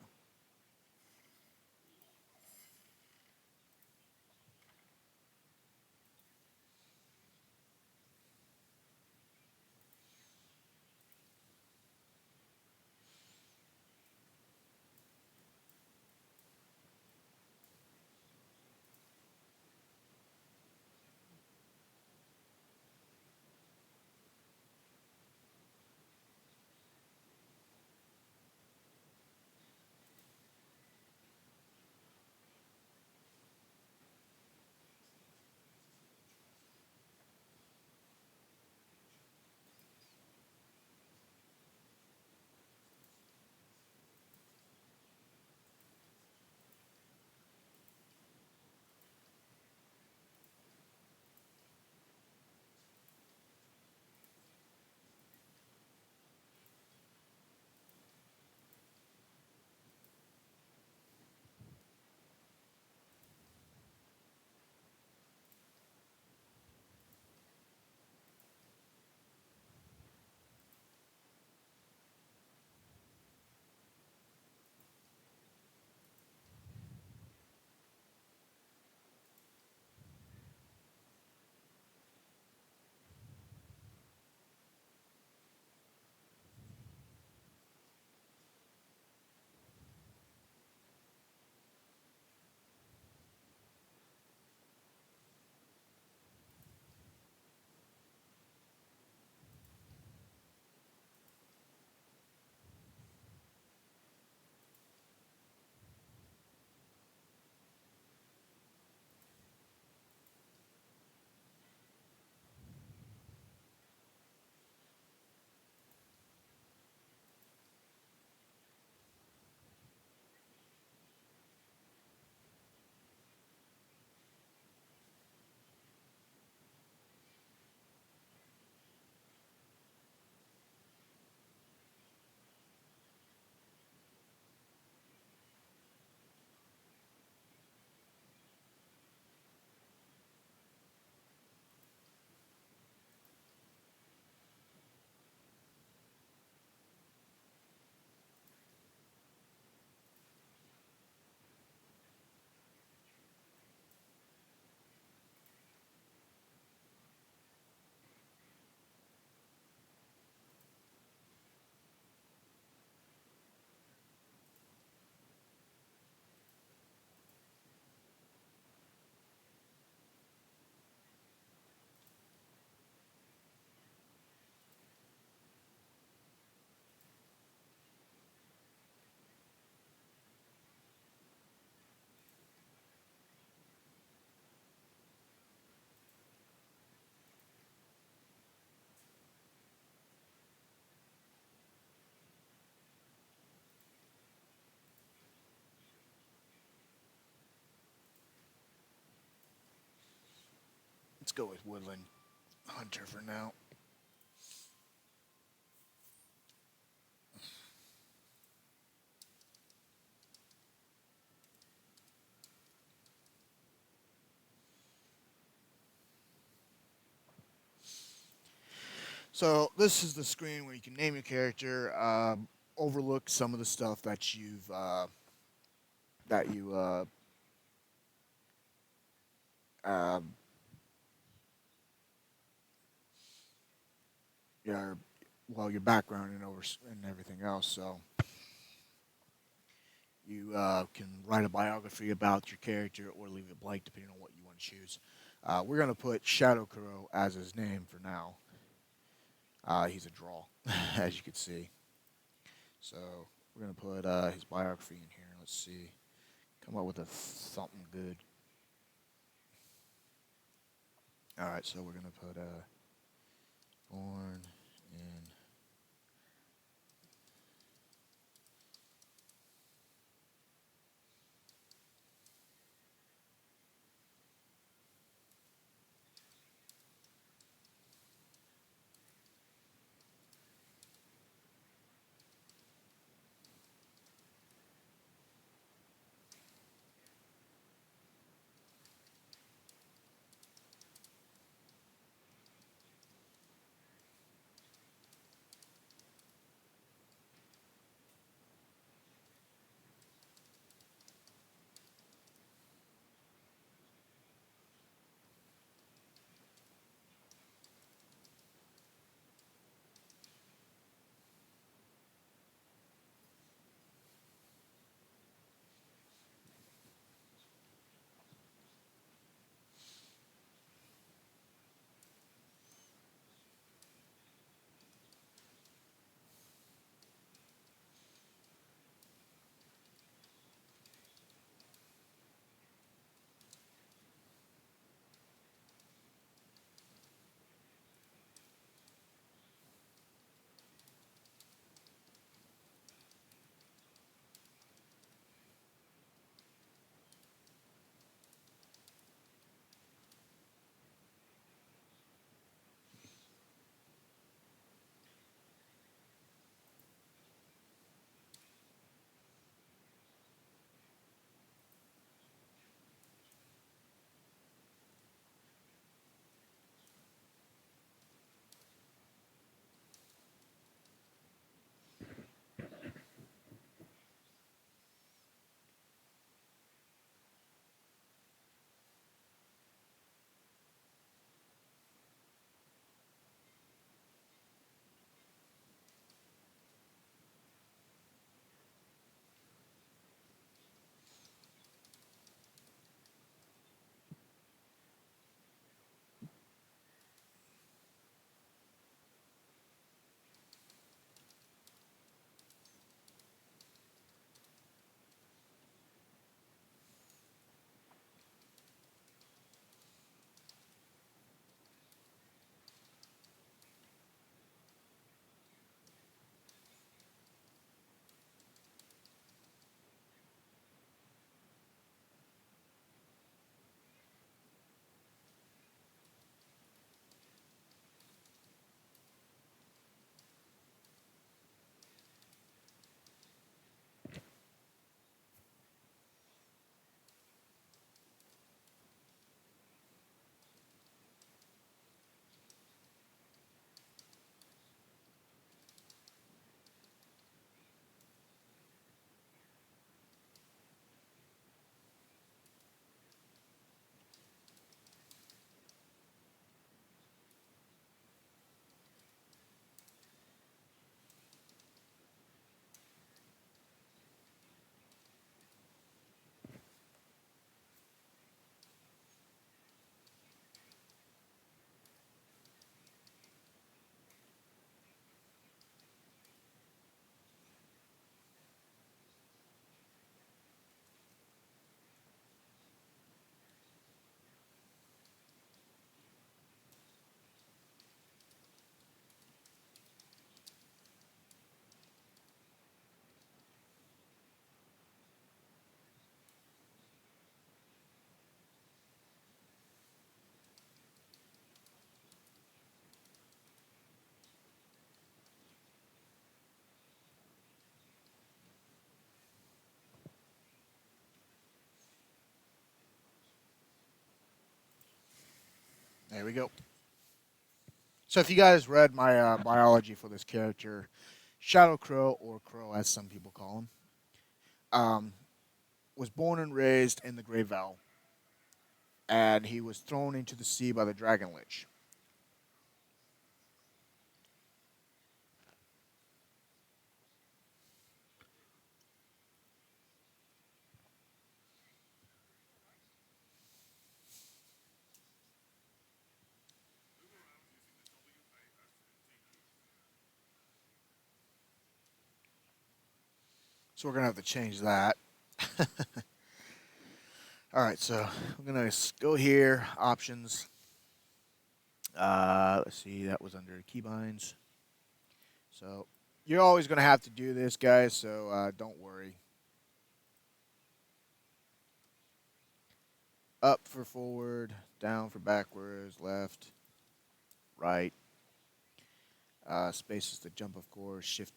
go with Woodland Hunter for now. So this is the screen where you can name your character, overlook some of the stuff that you um, your your background and everything else. So you can write a biography about your character or leave it blank depending on what you want to choose. We're gonna put Shadow Crow as his name for now. He's a draw, as you can see. So we're gonna put his biography in here. Let's see, come up with something good. All right, so we're gonna put born in. There we go. So if you guys read my biology for this character, Shadow Crow, or Crow as some people call him, was born and raised in the Grey Vale, and he was thrown into the sea by the Dragon Lich. So we're going to have to change that. All right, so we're going to go here, options. Let's see, that was under keybinds. So you're always going to have to do this, guys, so don't worry. Up for forward, down for backwards, left, right. Space is the jump, of course. Shift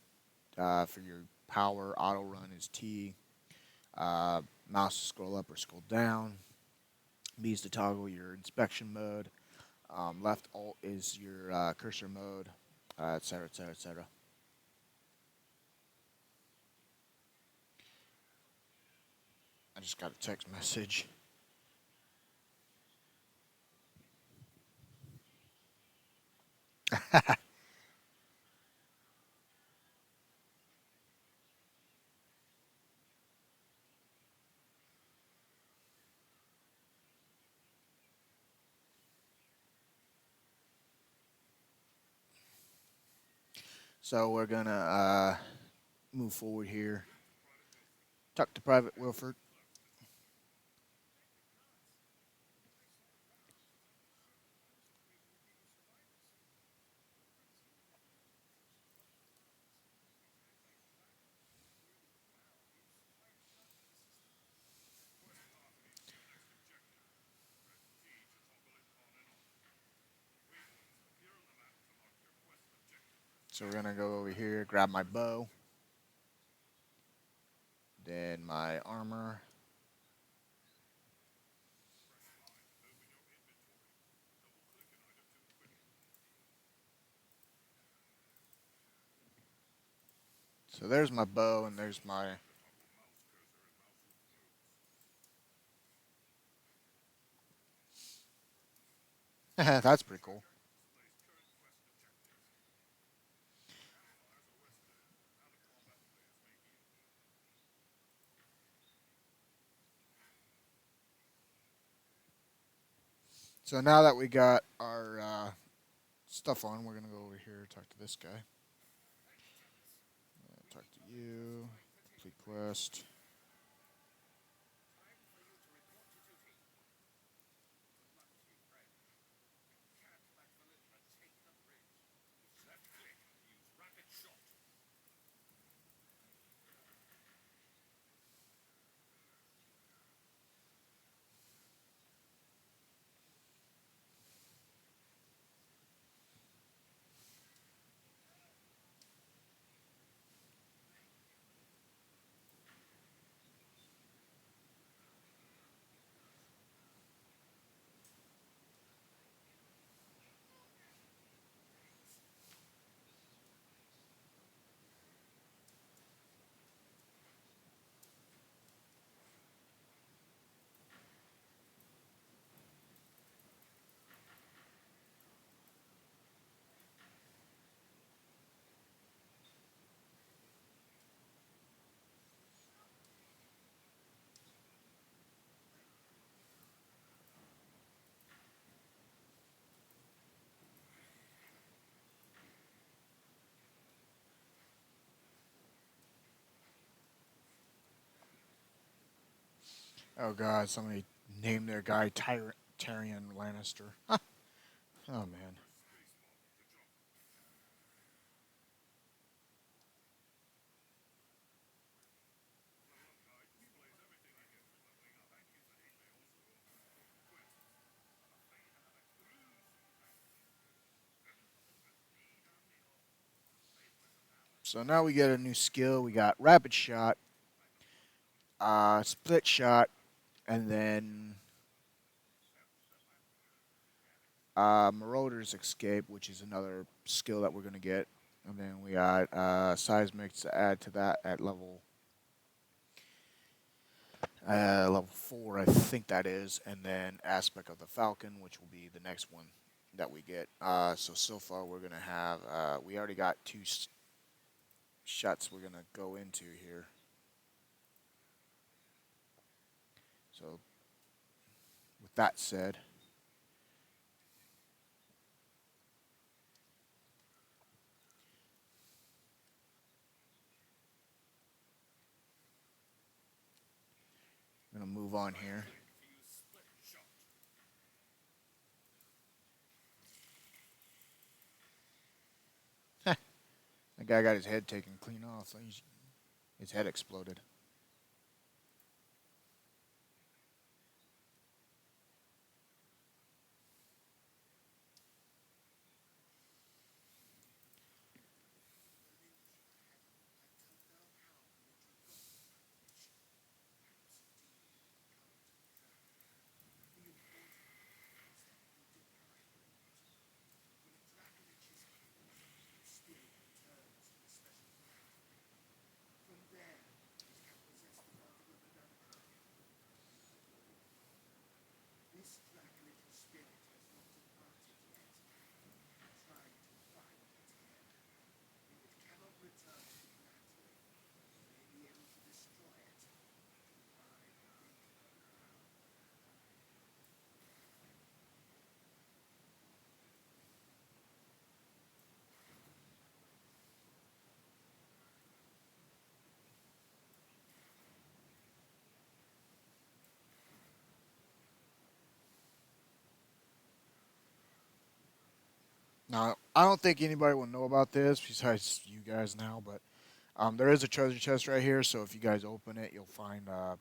for your power. Auto run is T. Mouse to scroll up or scroll down. B is to toggle your inspection mode. Left alt is your cursor mode, etc., etc., etc. I just got a text message. So we're gonna move forward here. Talk to Private Wilford. So we're gonna go over here, grab my bow, then my armor. So there's my bow, and there's my. That's pretty cool. So now that we got our stuff on, we're gonna go over here, talk to this guy. Talk to you. Complete quest. Oh god, somebody named their guy Tyrion Lannister. Oh man. So now we get a new skill. We got rapid shot, split shot, and then Marauder's Escape, which is another skill that we're going to get. And then we got Seismics to add to that at level 4, I think that is. And then Aspect of the Falcon, which will be the next one that we get. So far we're going to have, we already got 2 shots we're going to go into here. So with that said, I'm going to move on here. That guy got his head taken clean off. So his head exploded. Now, I don't think anybody will know about this besides you guys now, but there is a treasure chest right here, so if you guys open it, you'll find a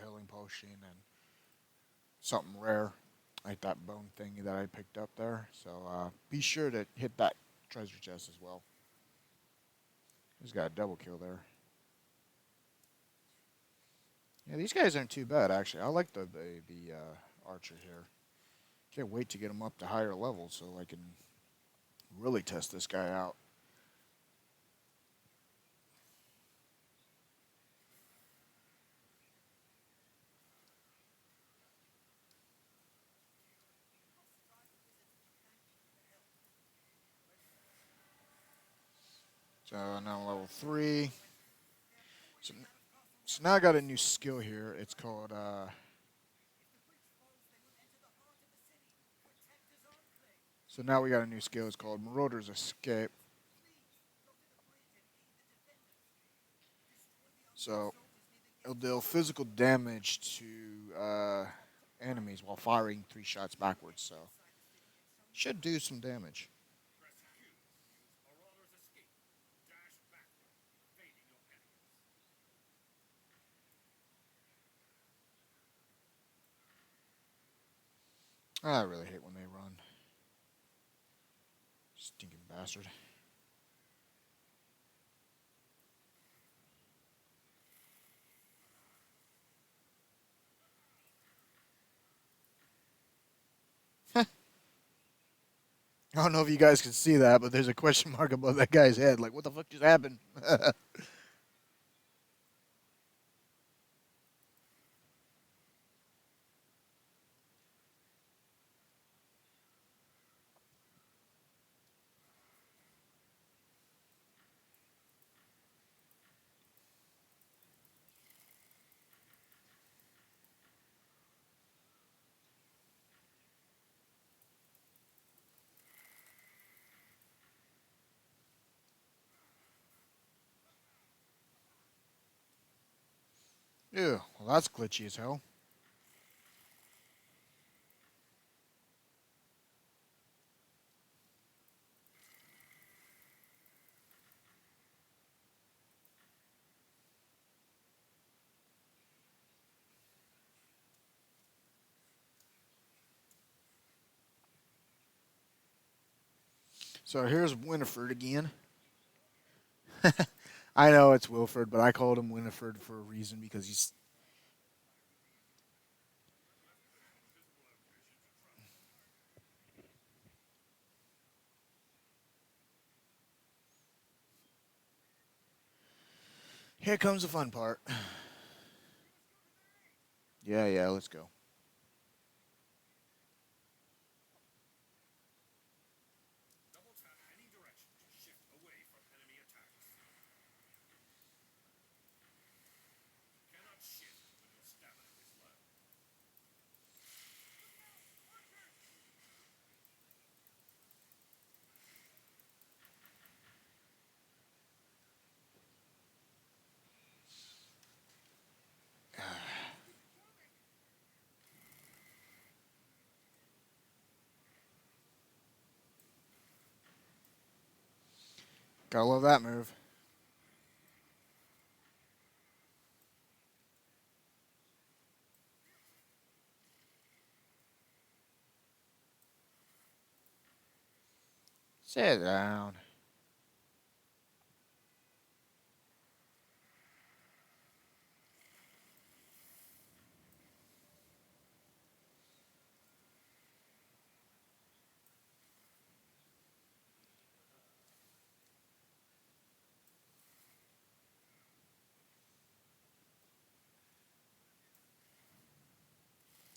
healing potion and something rare, like that bone thingy that I picked up there. So be sure to hit that treasure chest as well. He's got a double kill there. Yeah, these guys aren't too bad, actually. I like the archer here. Can't wait to get him up to higher levels so I can really test this guy out. So now level 3. So now I got a new skill here. It's called so now we got a new skill. It's called Marauder's Escape. So it'll deal physical damage to enemies while firing 3 shots backwards. So should do some damage. I really hate when they run. Stinking bastard. I don't know if you guys can see that, but there's a question mark above that guy's head. Like, what the fuck just happened? Ew, well, that's glitchy as hell. So here's Winifred again. I know it's Wilfred, but I called him Winifred for a reason because he's. Here comes the fun part. Yeah, let's go. Double tap any direction to shift away from enemy attacks. Cannot shift when your stamina is low. Gotta love that move. Sit down.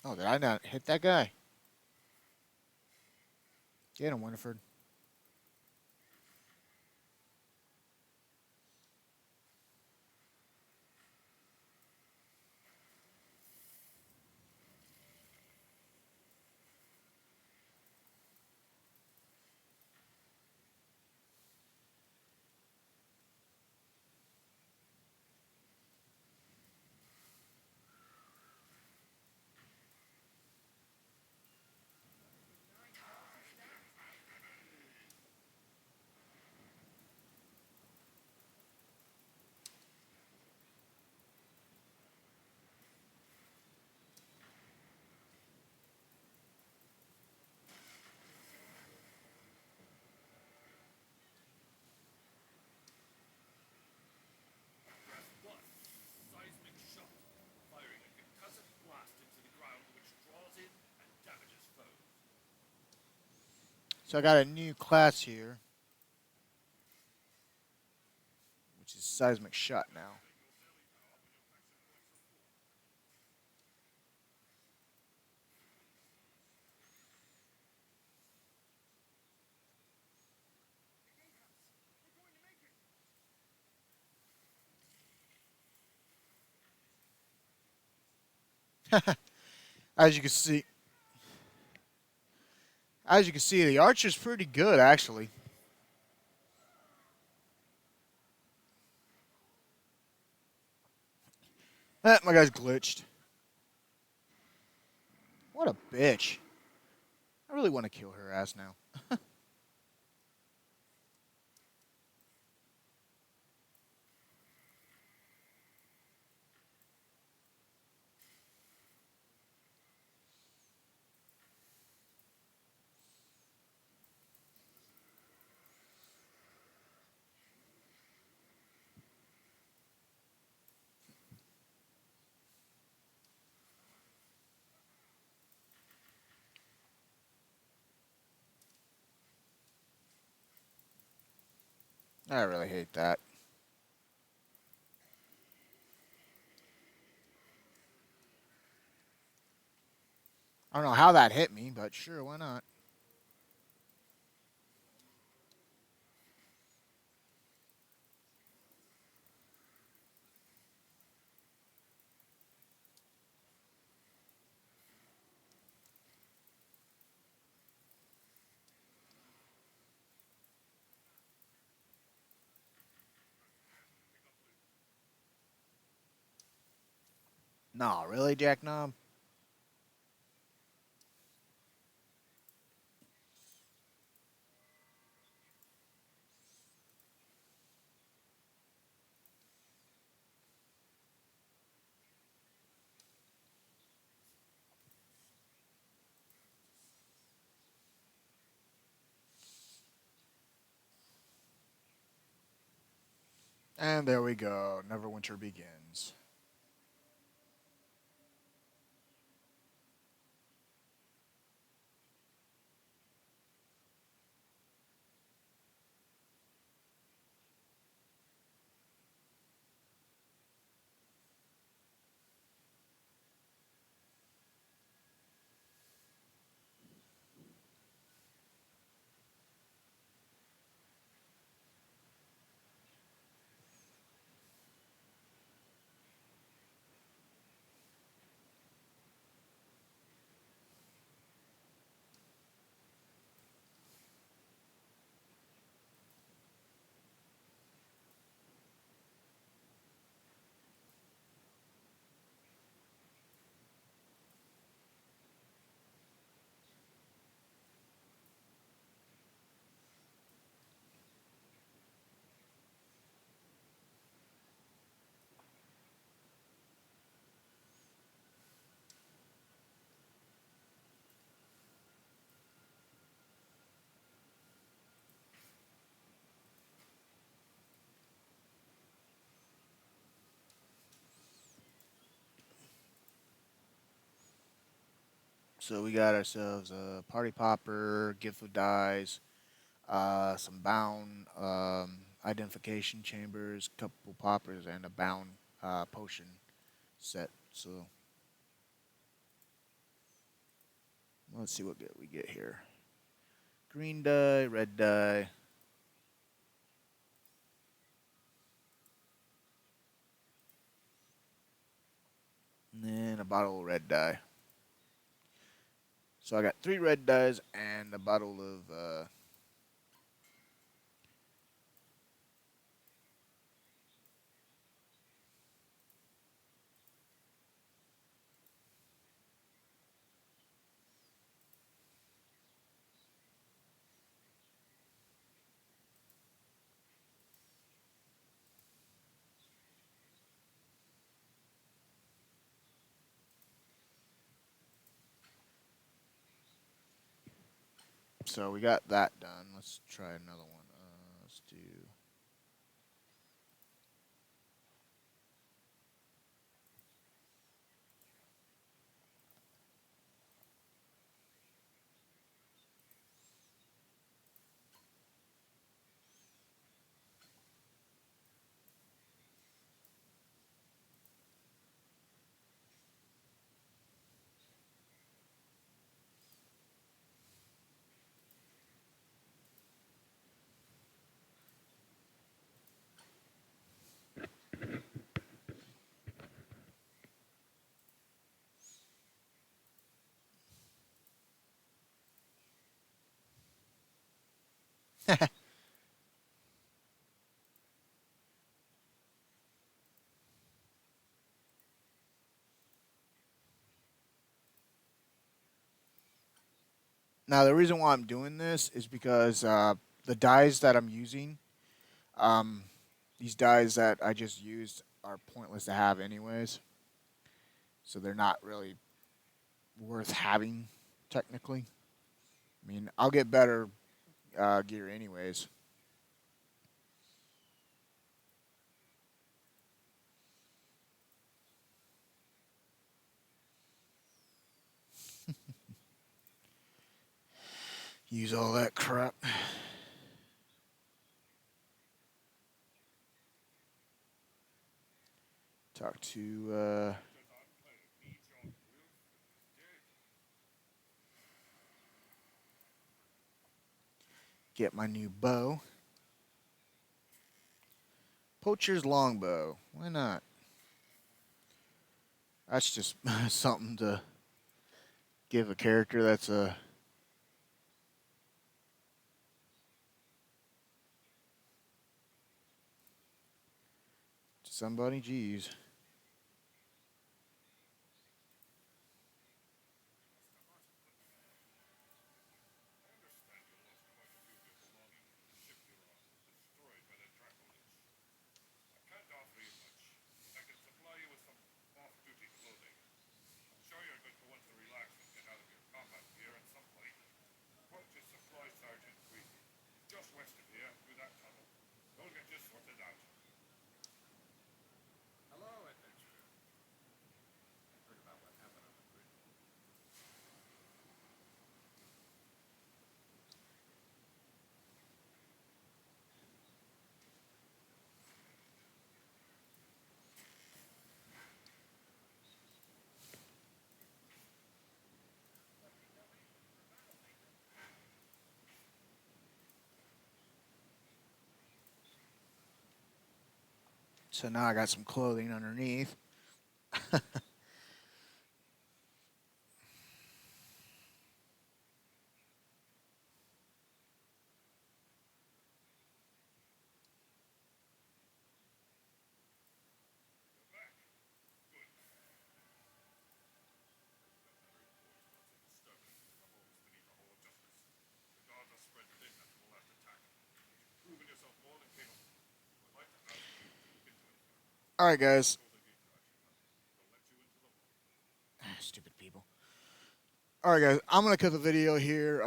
Oh, did I not hit that guy? Get him, Winifred. Press 1. Seismic shot. Firing a concussive blast into the ground which draws in and damages foes. So I got a new class here, which is seismic shot now. As you can see, the archer's pretty good actually. My guy's glitched. What a bitch. I really want to kill her ass now. I really hate that. I don't know how that hit me, but sure, why not? Nah, really, Jack Knob? And there we go. Neverwinter begins. So we got ourselves a party popper, gift of dyes, some bound identification chambers, couple poppers, and a bound potion set. So let's see what we get here. Green dye, red dye. And then a bottle of red dye. So I got 3 red dyes and a bottle of so we got that done. Let's try another one. Let's do. Now the reason why I'm doing this is because the dyes that I'm using, um, these dyes that I just used are pointless to have anyways. So they're not really worth having technically. I mean, I'll get better gear anyways. Use all that crap. Talk to get my new bow. Poacher's longbow. Why not? That's just something to give a character that's a somebody. Jeez. So now I got some clothing underneath. All right, guys. Stupid people. All right, guys. I'm gonna cut the video here.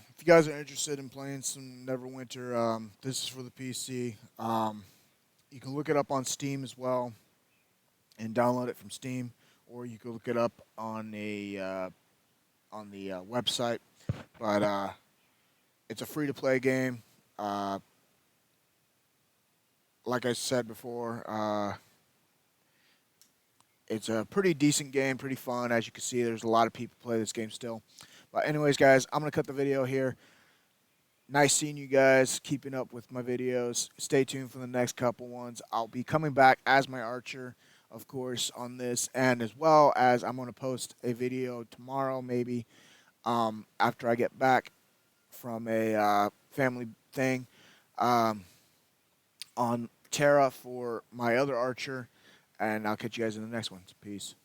If you guys are interested in playing some Neverwinter, this is for the PC. You can look it up on Steam as well and download it from Steam, or you can look it up on a on the website. But it's a free-to-play game. Like I said before, it's a pretty decent game, pretty fun. As you can see, there's a lot of people play this game still. But anyways, guys, I'm going to cut the video here. Nice seeing you guys, keeping up with my videos. Stay tuned for the next couple ones. I'll be coming back as my archer, of course, on this. And as well as I'm going to post a video tomorrow, maybe, after I get back from a family thing, on Terra for my other archer. And I'll catch you guys in the next one. Peace.